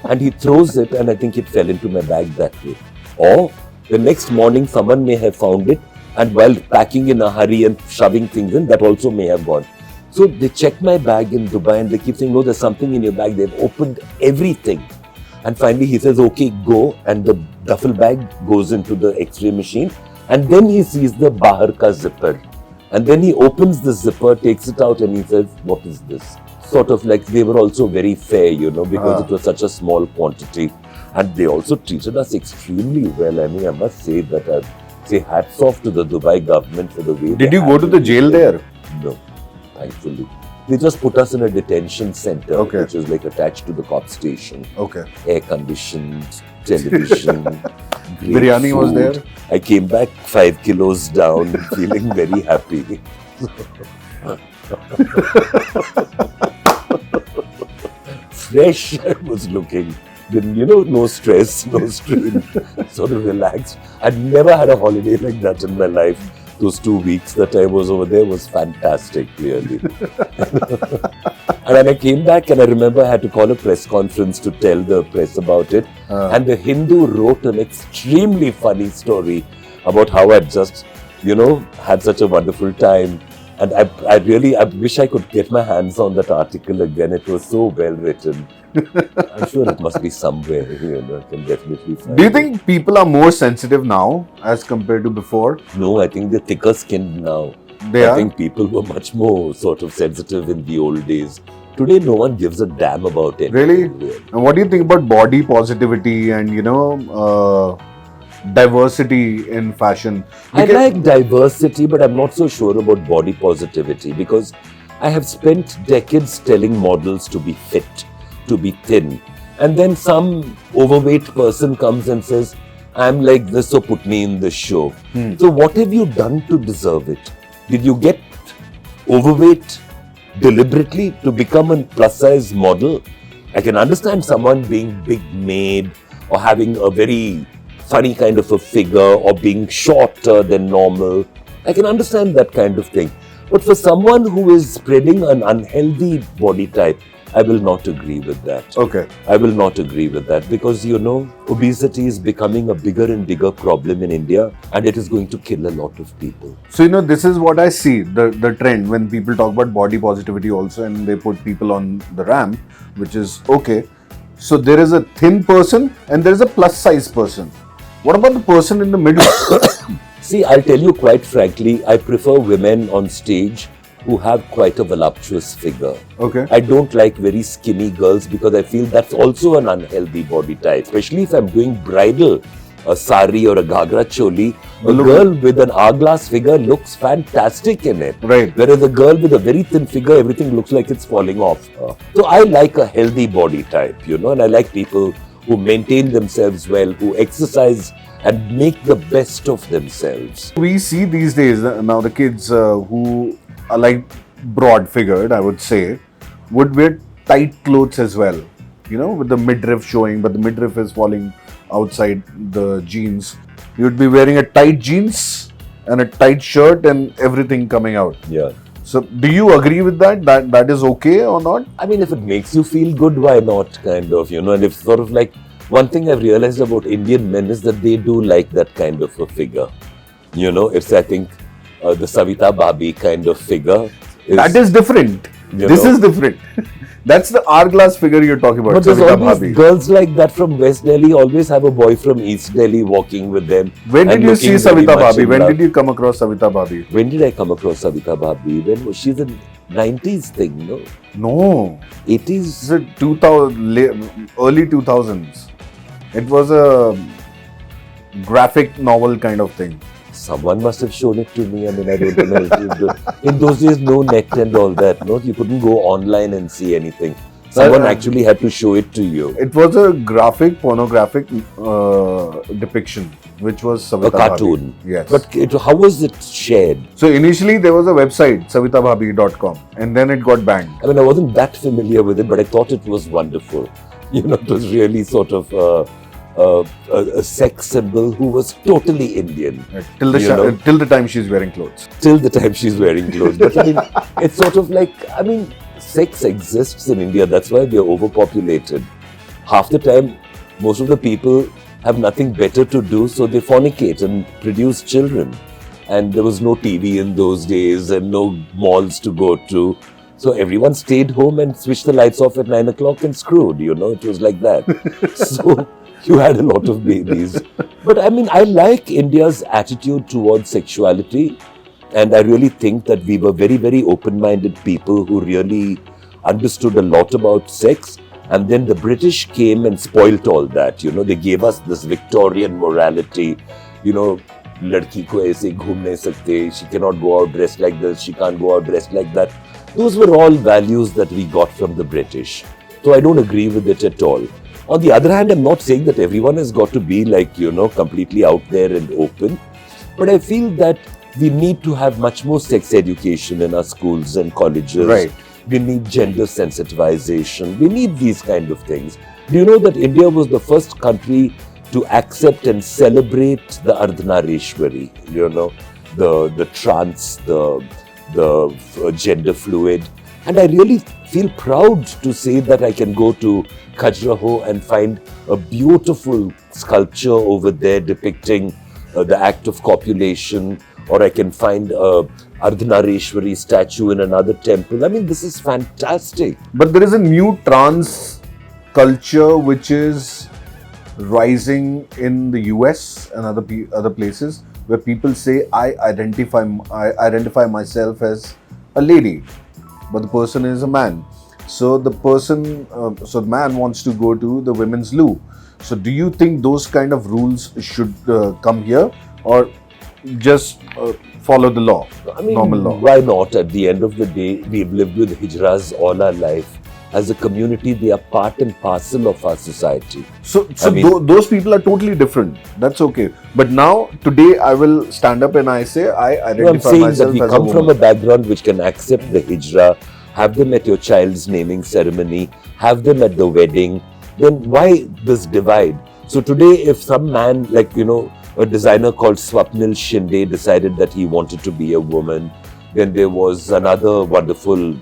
And he throws it and I think it fell into my bag that way. Or the next morning someone may have found it and while packing in a hurry and shoving things in, that also may have gone. So they check my bag in Dubai and they keep saying, no, there's something in your bag. They've opened everything. And finally he says, okay, go. And the duffel bag goes into the x-ray machine. And then he sees the bahar ka zipper. And then he opens the zipper, takes it out and he says, what is this? Sort of like they were also very fair, because it was such a small quantity. And they also treated us extremely well. I mean, I must say that I'd say hats off to the Dubai government for the way. Did you go to the jail there? No, thankfully. They just put us in a detention center, which is like attached to the cop station. Okay. Air conditioned, television. Biryani food. Was there? I came back 5 kilos down, feeling very happy. Fresh I was looking. Then, no stress, no strain, sort of relaxed. I'd never had a holiday like that in my life. Those 2 weeks that I was over there was fantastic, really. And then I came back and I remember I had to call a press conference to tell the press about it. And the Hindu wrote an extremely funny story about how I'd just, had such a wonderful time. And I wish I could get my hands on that article again. It was so well written. I'm sure it must be somewhere, I can definitely find it. Do you think people are more sensitive now as compared to before? No, I think they're thicker skinned now. I think people were much more sort of sensitive in the old days. Today, no one gives a damn about it. Really? And what do you think about body positivity and, diversity in fashion? I like diversity, but I'm not so sure about body positivity because I have spent decades telling models to be fit, to be thin. And then some overweight person comes and says, I'm like this, so put me in the show. So what have you done to deserve it? Did you get overweight deliberately to become a plus size model? I can understand someone being big made or having a very funny kind of a figure or being shorter than normal. I can understand that kind of thing. But for someone who is spreading an unhealthy body type, I will not agree with that. Okay. I will not agree with that because, obesity is becoming a bigger and bigger problem in India and it is going to kill a lot of people. So, this is what I see, the trend when people talk about body positivity also and they put people on the ramp, which is okay. So, there is a thin person and there is a plus size person. What about the person in the middle? See, I'll tell you quite frankly, I prefer women on stage who have quite a voluptuous figure. Okay. I don't like very skinny girls because I feel that's also an unhealthy body type. Especially if I'm doing bridal, a sari or a ghagra choli, a girl with an hourglass figure looks fantastic in it. Right. Whereas a girl with a very thin figure, everything looks like it's falling off. So I like a healthy body type, and I like people who maintain themselves well, who exercise and make the best of themselves. We see these days now the kids who are like broad figured, I would say, would wear tight clothes as well, with the midriff showing, but the midriff is falling outside the jeans. You would be wearing a tight jeans and a tight shirt and everything coming out. Yeah. So do you agree with that? That is okay or not? I mean, if it makes you feel good, why not, kind of, and if sort of like, one thing I've realized about Indian men is that they do like that kind of a figure. It's, I think, the Savita Bhabhi kind of figure. That is different. This is different. That's the hourglass figure you're talking about. But there's Savita always Bhabhi. Girls like that from West Delhi always have a boy from East Delhi walking with them. When did you see Savita Bhabhi? When love. did you come across Savita Bhabhi? When did I come across Savita Bhabhi? When was she's a 90s thing, no? No. 80s? It's a 2000, early 2000s. It was a graphic novel kind of thing. Someone must have shown it to me. I mean, I don't know. In those days, no net and all that. No, you couldn't go online and see anything. Someone actually had to show it to you. It was a graphic, pornographic depiction, which was Savita Bhabhi. A cartoon. Yes. But how was it shared? So initially there was a website, savitabhabhi.com, and then it got banned. I mean, I wasn't that familiar with it, but I thought it was wonderful. It was really sort of a sex symbol who was totally Indian. Till the time she's wearing clothes. Till the time she's wearing clothes. But I mean, it's sort of like, sex exists in India. That's why we are overpopulated. Half the time, most of the people have nothing better to do, so they fornicate and produce children. And there was no TV in those days and no malls to go to. So everyone stayed home and switched the lights off at 9 o'clock and screwed, it was like that. So you had a lot of babies. But I mean, I like India's attitude towards sexuality. And I really think that we were very, very open-minded people who really understood a lot about sex. And then the British came and spoilt all that. They gave us this Victorian morality. Ladki ko aise ghum nahi sakte. She cannot go out dressed like this. She can't go out dressed like that. Those were all values that we got from the British. So I don't agree with it at all. On the other hand, I'm not saying that everyone has got to be like, completely out there and open. But I feel that we need to have much more sex education in our schools and colleges. Right. We need gender sensitization. We need these kind of things. Do you know that India was the first country to accept and celebrate the Ardhanarishwari? The trans, the gender fluid. And I really feel proud to say that I can go to Khajuraho and find a beautiful sculpture over there depicting the act of copulation, or I can find a Ardhanarishwari statue in another temple. I mean, this is fantastic. But there is a new trans culture which is rising in the US and other places, where people say, I identify myself as a lady, but the person is a man. So the man wants to go to the women's loo. So do you think those kind of rules should come here, or just follow the law, normal law? Why not? At the end of the day, we've lived with hijras all our life. As a community, they are part and parcel of our society. So those people are totally different. That's okay. But now, today, I will stand up and I say, I identify myself as a woman. I'm saying that we come from a background which can accept the hijra, have them at your child's naming ceremony, have them at the wedding. Then why this divide? So today, if some man, a designer called Swapnil Shinde decided that he wanted to be a woman, then there was another wonderful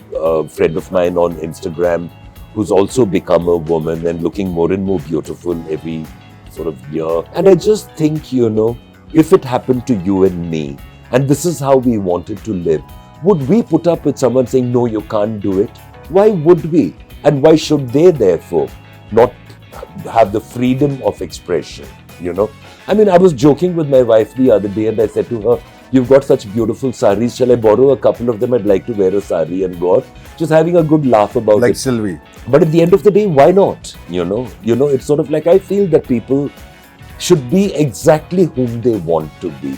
friend of mine on Instagram who's also become a woman and looking more and more beautiful every sort of year. And I just think, if it happened to you and me, and this is how we wanted to live, would we put up with someone saying, no, you can't do it? Why would we? And why should they, therefore, not have the freedom of expression, I mean, I was joking with my wife the other day and I said to her, you've got such beautiful saris. Shall I borrow a couple of them? I'd like to wear a sari and go out. Just having a good laugh about it. Like Sylvie. But at the end of the day, why not? It's sort of like I feel that people should be exactly whom they want to be.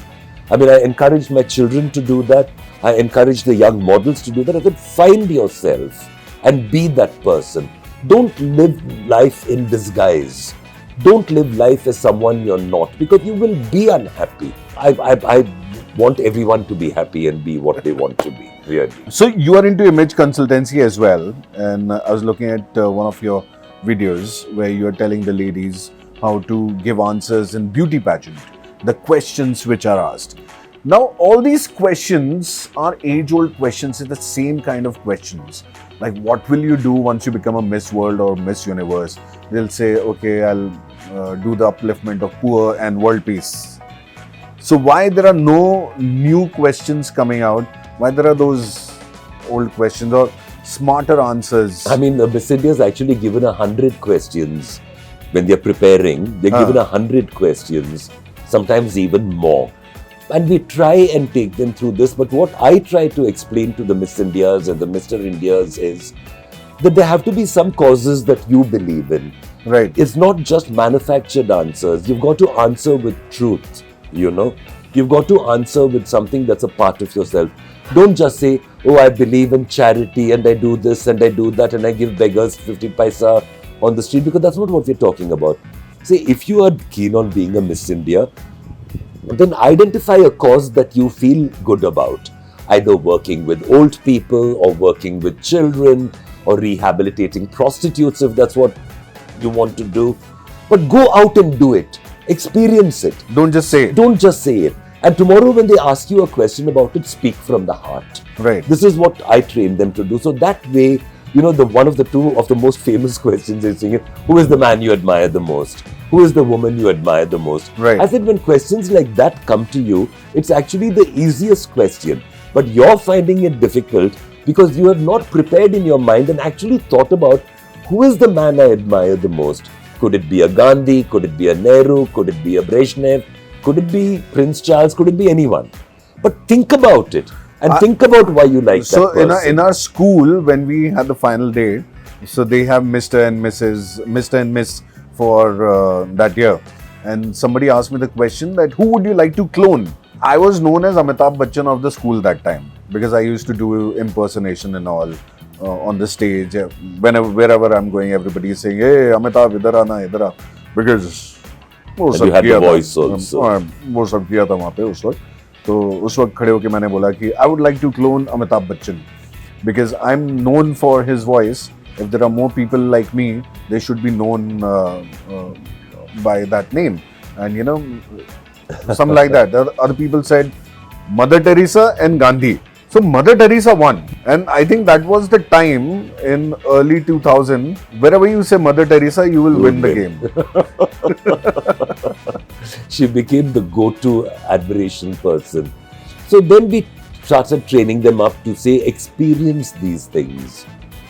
I mean, I encourage my children to do that. I encourage the young models to do that. I said, find yourself and be that person. Don't live life in disguise. Don't live life as someone you're not, because you will be unhappy. I want everyone to be happy and be what they want to be, really. So you are into image consultancy as well, and I was looking at one of your videos where you are telling the ladies how to give answers in beauty pageant, the questions which are asked. Now, all these questions are age-old questions. It's the same kind of questions. Like, what will you do once you become a Miss World or Miss Universe? They'll say, okay, I'll do the upliftment of poor and world peace. So why there are no new questions coming out? Why there are those old questions or smarter answers? I mean, the Miss India is actually given 100 questions when they're preparing. They're given 100 questions, sometimes even more. And we try and take them through this. But what I try to explain to the Miss Indias and the Mr. Indias is that there have to be some causes that you believe in. Right. It's not just manufactured answers. You've got to answer with truth, You've got to answer with something that's a part of yourself. Don't just say, oh, I believe in charity and I do this and I do that and I give beggars 50 paisa on the street, because that's not what we're talking about. Say, if you are keen on being a Miss India, then identify a cause that you feel good about, either working with old people or working with children or rehabilitating prostitutes if that's what you want to do. But go out and do it. Experience it. Don't just say it. Don't just say it. And tomorrow when they ask you a question about it, speak from the heart. Right. This is what I train them to do. So that way, one of the most famous questions is saying, who is the man you admire the most? Who is the woman you admire the most? Right. I said, when questions like that come to you, it's actually the easiest question. But you're finding it difficult because you have not prepared in your mind and actually thought about, who is the man I admire the most? Could it be a Gandhi? Could it be a Nehru? Could it be a Brezhnev? Could it be Prince Charles? Could it be anyone? But think about it and think about why you like that person. So in our school, when we had the final day, so they have Mr. and Miss for that year. And somebody asked me the question that who would you like to clone? I was known as Amitabh Bachchan of the school that time because I used to do impersonation and all. On the stage, wherever I'm going, everybody is saying, "Hey, Amitabh, idhar aana," because you had the voice also. वो सब किया था वहाँ पे उस वक्त. तो उस वक्त खड़े होके मैंने बोला कि I would like to clone Amitabh Bachchan because I'm known for his voice. If there are more people like me, they should be known by that name, and something like that. The other people said Mother Teresa and Gandhi. So Mother Teresa won, and I think that was the time in early 2000. Wherever you say Mother Teresa, you will win the game. She became the go-to admiration person. So then we started training them up to say, experience these things.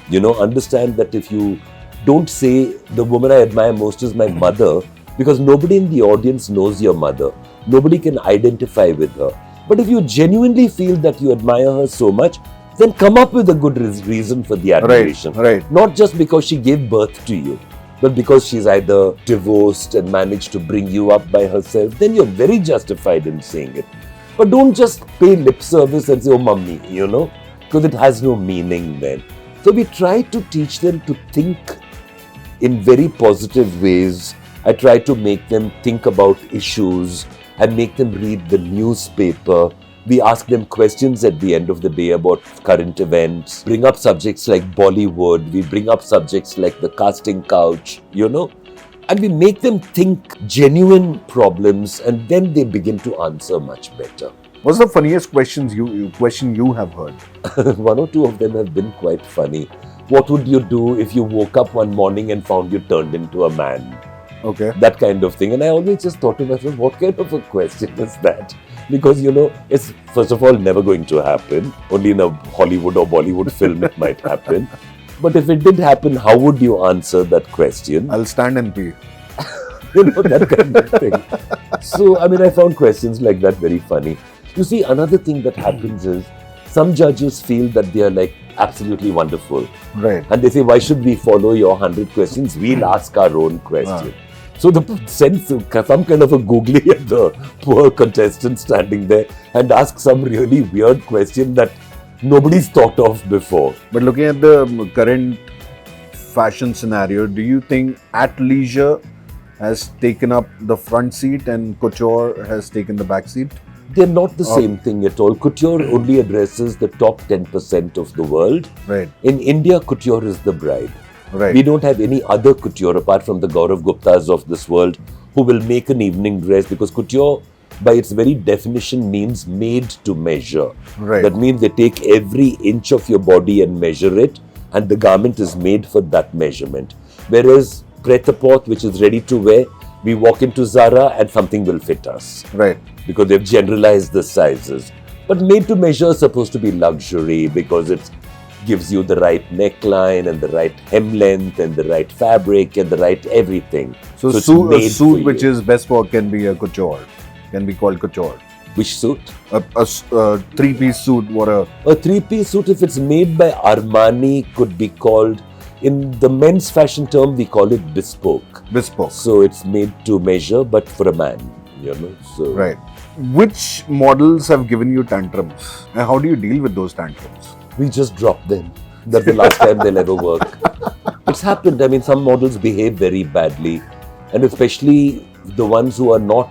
Understand that if you don't say the woman I admire most is my mother, because nobody in the audience knows your mother. Nobody can identify with her. But if you genuinely feel that you admire her so much, then come up with a good reason for the admiration. Right. Not just because she gave birth to you, but because she's either divorced and managed to bring you up by herself, then you're very justified in saying it. But don't just pay lip service and say, oh, mummy, because it has no meaning then. So we try to teach them to think in very positive ways. I try to make them think about issues and make them read the newspaper. We ask them questions at the end of the day about current events, bring up subjects like Bollywood, we bring up subjects like the casting couch, and we make them think genuine problems, and then they begin to answer much better. What's the funniest question you have heard? One or two of them have been quite funny. What would you do if you woke up one morning and found you turned into a man? Okay. That kind of thing. And I always just thought to myself, what kind of a question is that? Because, it's first of all never going to happen. Only in a Hollywood or Bollywood film it might happen. But if it did happen, how would you answer that question? I'll stand and pee. that kind of thing. So, I mean, I found questions like that very funny. You see, another thing that happens is some judges feel that they are like absolutely wonderful. Right. And they say, why should we follow your 100 questions? We'll ask our own question. So the sense of some kind of a googly at the poor contestant standing there and ask some really weird question that nobody's thought of before. But looking at the current fashion scenario, do you think athleisure has taken up the front seat and couture has taken the back seat? They're not the same thing at all. Couture only addresses the top 10% of the world. Right. In India, couture is the bride. Right. We don't have any other couture apart from the Gaurav Guptas of this world who will make an evening dress, because couture by its very definition means made to measure. Right. That means they take every inch of your body and measure it, and the garment is made for that measurement. Whereas pret-a-porter, which is ready to wear, we walk into Zara and something will fit us. Right. Because they've generalized the sizes. But made to measure is supposed to be luxury because it gives you the right neckline and the right hem length and the right fabric and the right everything. So it's a made suit for which you. is best for can be a couture, can be called couture. Which suit? A three-piece suit, what A three-piece suit, if it's made by Armani, could be called, in the men's fashion term, we call it bespoke. bespoke. So it's made to measure, but for a man, So Right. Which models have given you tantrums? And how do you deal with those tantrums? we just drop them. That's the last time they'll ever work. It's happened. I mean, some models behave very badly, and especially the ones who are not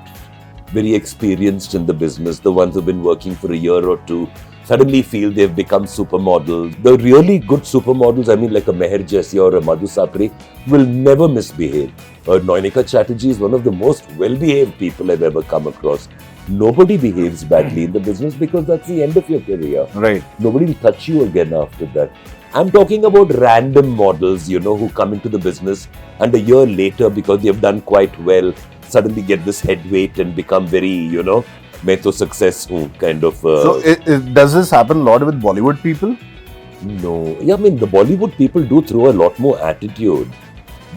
very experienced in the business, the ones who've been working for a year or two, suddenly feel they've become supermodels. The really good supermodels, I mean like a Meher Jaisi or a Madhu Sapre, will never misbehave. Noinika Chatterjee is one of the most well-behaved people I've ever come across. Nobody behaves badly in the business because that's the end of your career. Right. Nobody will touch you again after that. I'm talking about random models, who come into the business and a year later, because they've done quite well, suddenly get this head weight and become very, मैं तो success हूँ kind of. So does this happen a lot with Bollywood people? No. Yeah, I mean, the Bollywood people do throw a lot more attitude.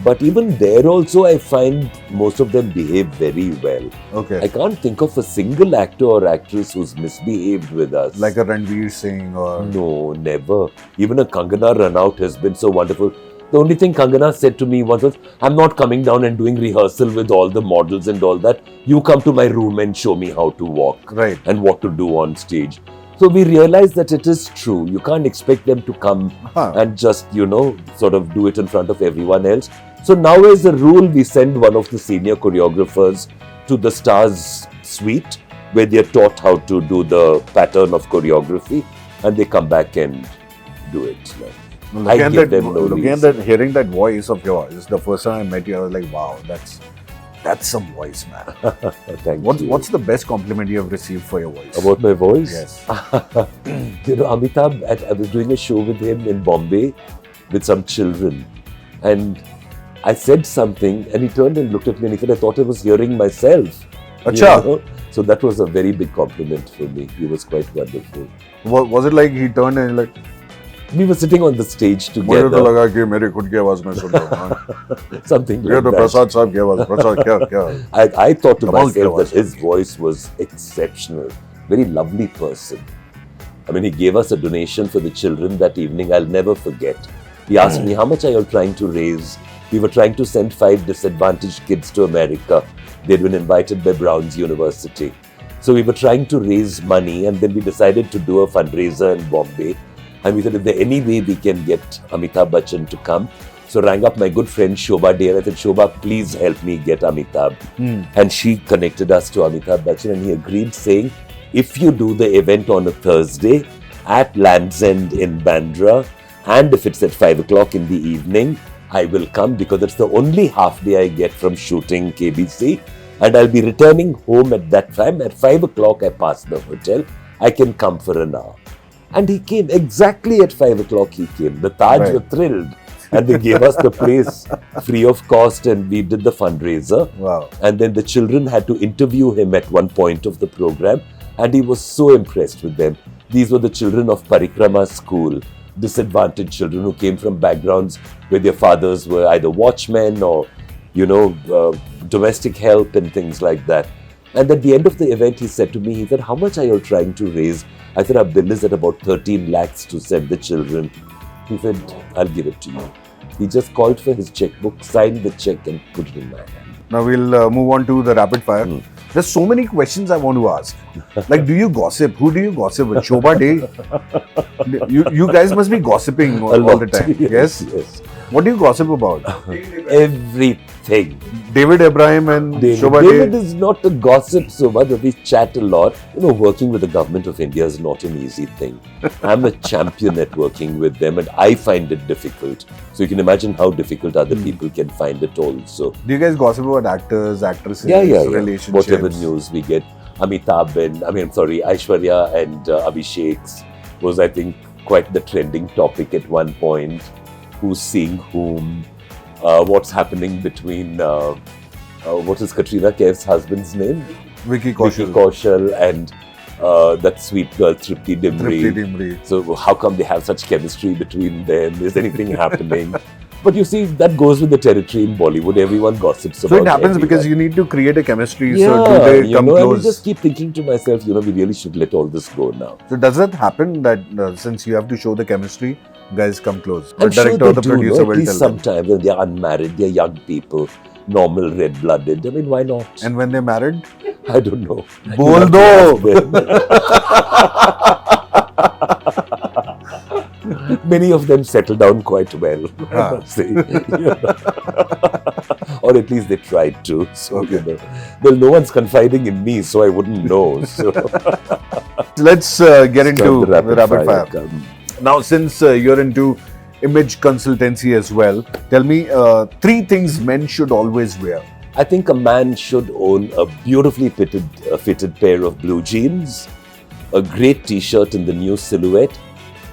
But even there also, I find most of them behave very well. Okay. I can't think of a single actor or actress who's misbehaved with us. Like a Ranveer Singh or... No, never. Even a Kangana Ranaut has been so wonderful. The only thing Kangana said to me once was, I'm not coming down and doing rehearsal with all the models and all that. You come to my room and show me how to walk. Right. And what to do on stage. So we realized that it is true. You can't expect them to come and just, sort of do it in front of everyone else. So now as a rule, we send one of the senior choreographers to the stars suite where they are taught how to do the pattern of choreography, and they come back and do it. Hearing that voice of yours, the first time I met you, I was like, wow, that's some voice, man. Thank you. What's the best compliment you have received for your voice? About my voice? Yes. Amitabh, I was doing a show with him in Bombay with some children, and I said something and he turned and looked at me and he said, I thought I was hearing myself. Achha. So that was a very big compliment for me. He was quite wonderful. Was it like he turned and like... We were sitting on the stage together. मुझे तो लगा कि मेरी खुद की आवाज में सुन रहा हूँ. Something like ये तो that. प्रसाद साहब की आवाज. प्रसाद क्या? I thought to Kamal myself ki that his voice was exceptional. Very lovely person. I mean, he gave us a donation for the children that evening. I'll never forget. He asked me, how much are you trying to raise? We were trying to send 5 disadvantaged kids to America. They'd been invited by Brown's University. So we were trying to raise money, and then we decided to do a fundraiser in Bombay. And we said, is there any way we can get Amitabh Bachchan to come? So rang up my good friend Shobha dear. I said, Shobha, please help me get Amitabh. And she connected us to Amitabh Bachchan, and he agreed, saying, if you do the event on a Thursday at Land's End in Bandra, and if it's at 5 o'clock in the evening, I will come because it's the only half day I get from shooting KBC. And I'll be returning home at that time. At 5 o'clock, I pass the hotel. I can come for an hour. And he came exactly at 5 o'clock. He came. The Taj were thrilled, and they gave us the place free of cost, and we did the fundraiser. Wow! And then the children had to interview him at one point of the program, and he was so impressed with them. These were the children of Parikrama School, disadvantaged children who came from backgrounds where their fathers were either watchmen or, domestic help and things like that. And at the end of the event, he said to me, he said, how much are you trying to raise? I said, our bill is at about 13 lakhs to send the children. He said, I'll give it to you. He just called for his checkbook, signed the check and put it in my hand. Now we'll move on to the rapid fire. There's so many questions I want to ask. Like, do you gossip? Who do you gossip with? Shobha Day? You guys must be gossiping all the time. Yes? Yes. What do you gossip about? Everything. David Abraham and Shobha David Day? is not a gossip so much, but we chat a lot. You know, working with the government of India is not an easy thing. I'm a champion at working with them and I find it difficult. So you can imagine how difficult other people can find it also. Do you guys gossip about actors, actresses, Yeah. relationships? Whatever news we get. Aishwarya and Abhishek's was, I think, quite the trending topic at one point. Who's seeing whom? What's happening between, what is Katrina Kaif's husband's name? Vicky Kaushal. Vicky Kaushal and that sweet girl Tripti Dimri. So how come they have such chemistry between them? Is anything happening? But you see, that goes with the territory in Bollywood. Everyone gossips about it. So it happens because you need to create a chemistry. Yeah, so do they come and I close? just keep thinking to myself, we really should let all this go now. So does that happen that since you have to show the chemistry, guys come close? I'm The sure director they or the do, producer at will least tell them. sometimes when they're unmarried, they're young people, normal, red-blooded. I mean, why not? And when they're married? I don't know. Bol do! Many of them settle down quite well. See, or at least they tried to. So, Okay. Well, no one's confiding in me, so I wouldn't know. So. Let's get into the rapid fire. come. Now, since you're into image consultancy as well, tell me 3 things men should always wear. I think a man should own a beautifully fitted pair of blue jeans, a great t-shirt in the new silhouette.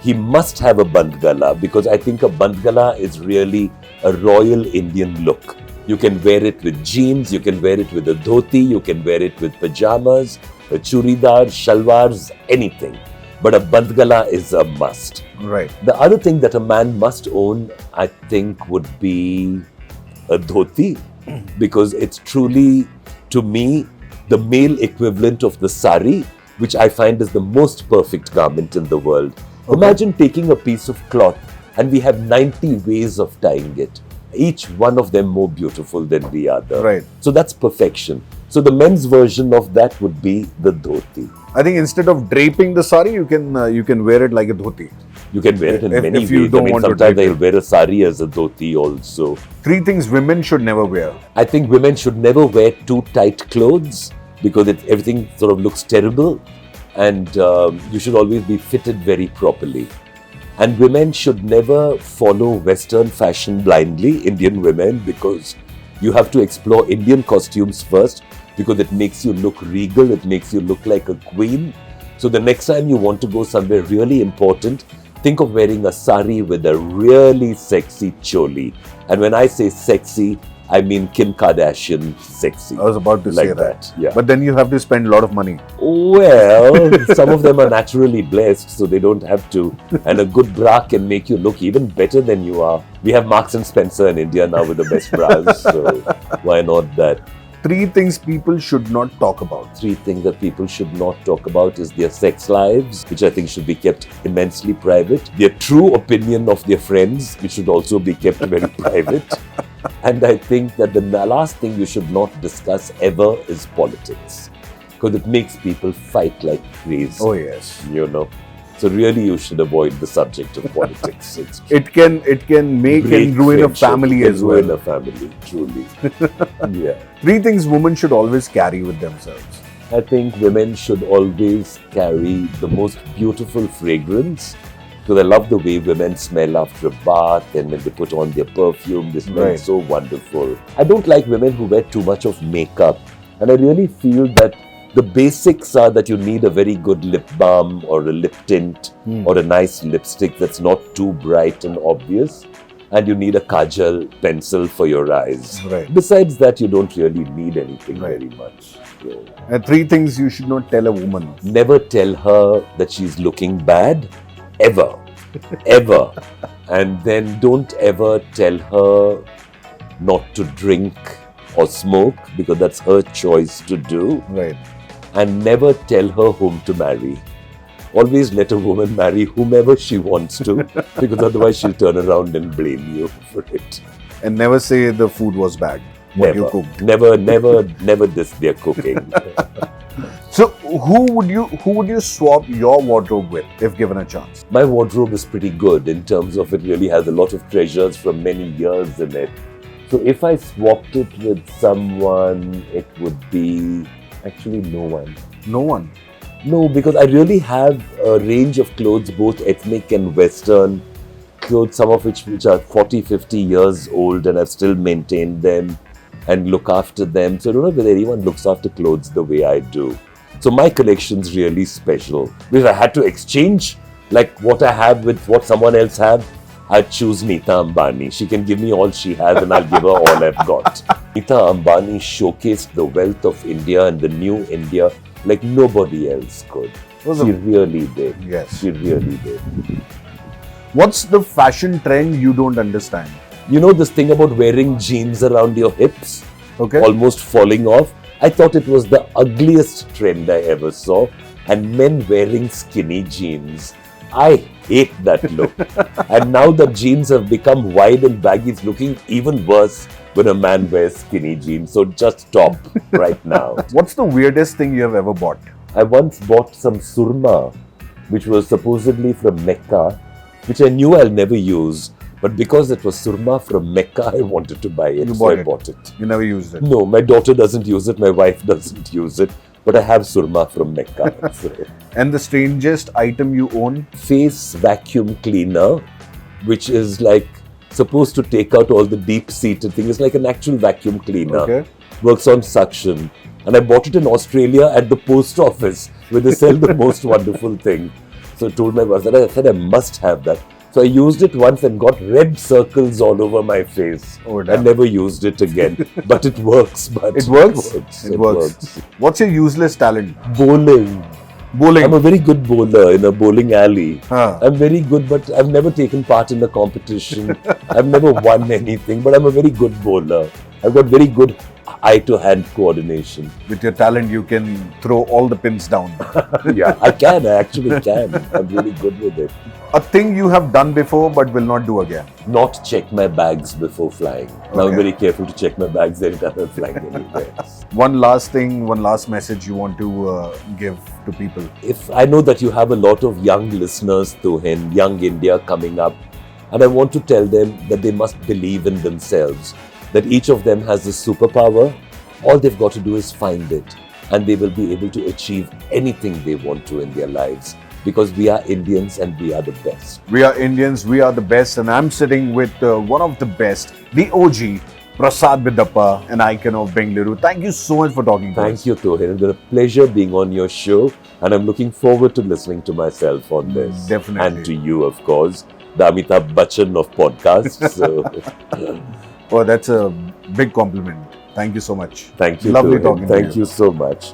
He must have a band gala because I think a band gala is really a royal Indian look. You can wear it with jeans, you can wear it with a dhoti, you can wear it with pajamas, a churidar, shalwars, anything. But a band gala is a must. Right. The other thing that a man must own, I think, would be a dhoti because it's truly, to me, the male equivalent of the sari, which I find is the most perfect garment in the world. Okay. Imagine taking a piece of cloth and we have 90 ways of tying it, each one of them more beautiful than the other. Right. So that's perfection. So the men's version of that would be the dhoti. I think instead of draping the sari, you can wear it like a dhoti. You can wear it in many if you ways. don't want to sometimes drape I'll wear a sari as a dhoti also. 3 things women should never wear. I think women should never wear too tight clothes because everything sort of looks terrible. And you should always be fitted very properly. And women should never follow Western fashion blindly, Indian women, because you have to explore Indian costumes first because it makes you look regal, it makes you look like a queen. So the next time you want to go somewhere really important, think of wearing a sari with a really sexy choli. And when I say sexy, I mean Kim Kardashian sexy. I was about to like say that. Yeah. But then you have to spend a lot of money. Well, some of them are naturally blessed, so they don't have to. And a good bra can make you look even better than you are. We have Marks and Spencer in India now with the best bras, so why not that? 3 things people should not talk about. 3 things that people should not talk about is their sex lives, which I think should be kept immensely private. Their true opinion of their friends, which should also be kept very private. And I think that the last thing you should not discuss ever is politics. Because it makes people fight like crazy. Oh yes. So really you should avoid the subject of politics. It can make and ruin a family as well. Ruin a family, truly. Yeah. 3 things women should always carry with themselves. I think women should always carry the most beautiful fragrance because I love the way women smell after a bath and when they put on their perfume, they smell so wonderful. I don't like women who wear too much of makeup and I really feel that the basics are that you need a very good lip balm or a lip tint or a nice lipstick that's not too bright and obvious. And you need a kajal pencil for your eyes. Right. Besides that, you don't really need anything very much. Yeah. And 3 things you should not tell a woman. Never tell her that she's looking bad, ever. Ever. And then don't ever tell her not to drink or smoke, because that's her choice to do. Right. And never tell her whom to marry. Always let a woman marry whomever she wants to, because otherwise she'll turn around and blame you for it. And never say the food was bad. What you cooked. Never diss their cooking. So who would you swap your wardrobe with if given a chance? My wardrobe is pretty good in terms of it really has a lot of treasures from many years in it. So if I swapped it with someone, it would be actually no one. No one. No, because I really have a range of clothes, both ethnic and Western clothes, some of which are 40, 50 years old, and I've still maintained them and look after them. So I don't know whether anyone looks after clothes the way I do. So my collection's really special. If I had to exchange like what I have with what someone else have, I'd choose Nita Ambani. She can give me all she has and I'll give her all I've got. Nita Ambani showcased the wealth of India and the new India like nobody else could. She really did. Yes. She really did. What's the fashion trend you don't understand? You know this thing about wearing jeans around your hips? Okay. Almost falling off? I thought it was the ugliest trend I ever saw. And men wearing skinny jeans. I hate that look. And now the jeans have become wide and baggy. It's looking even worse when a man wears skinny jeans. So just stop right now. What's the weirdest thing you have ever bought? I once bought some surma, which was supposedly from Mecca, which I knew I'll never use. But because it was surma from Mecca, I wanted to buy it. I bought it. You never used it? No, my daughter doesn't use it. My wife doesn't use it. But I have surma from Mecca. And the strangest item you own? Face vacuum cleaner, which is like supposed to take out all the deep-seated things. It's like an actual vacuum cleaner. Okay. Works on suction. And I bought it in Australia at the post office where they sell the most wonderful thing. So I told my boss that I said I must have that. So I used it once and got red circles all over my face. Oh, I never used it again. But it works. It works? It works. What's your useless talent? Bowling. Bowling? I'm a very good bowler in a bowling alley. Huh. I'm very good, but I've never taken part in a competition. I've never won anything, but I'm a very good bowler. I've got very good eye-to-hand coordination. With your talent, you can throw all the pins down. Yeah, I actually can. I'm really good with it. A thing you have done before but will not do again? Not check my bags before flying. Now I'm very careful to check my bags anytime I'm flying anywhere. One last message you want to give to people? If I know that you have a lot of young listeners, Tuhin, young India coming up, and I want to tell them that they must believe in themselves, that each of them has a superpower. All they've got to do is find it, and they will be able to achieve anything they want to in their lives. Because we are Indians and we are the best. We are Indians, we are the best, and I'm sitting with one of the best, the OG, Prasad Bidapa, an icon of Bengaluru. Thank you so much for talking to us. Thank you, Tuhin. It's been a pleasure being on your show, and I'm looking forward to listening to myself on this. Definitely. And to you, of course, the Amitabh Bachchan of podcasts. So. Oh, that's a big compliment. Thank you so much. Thank you, Lovely Tuhin. talking to you. Thank you so much.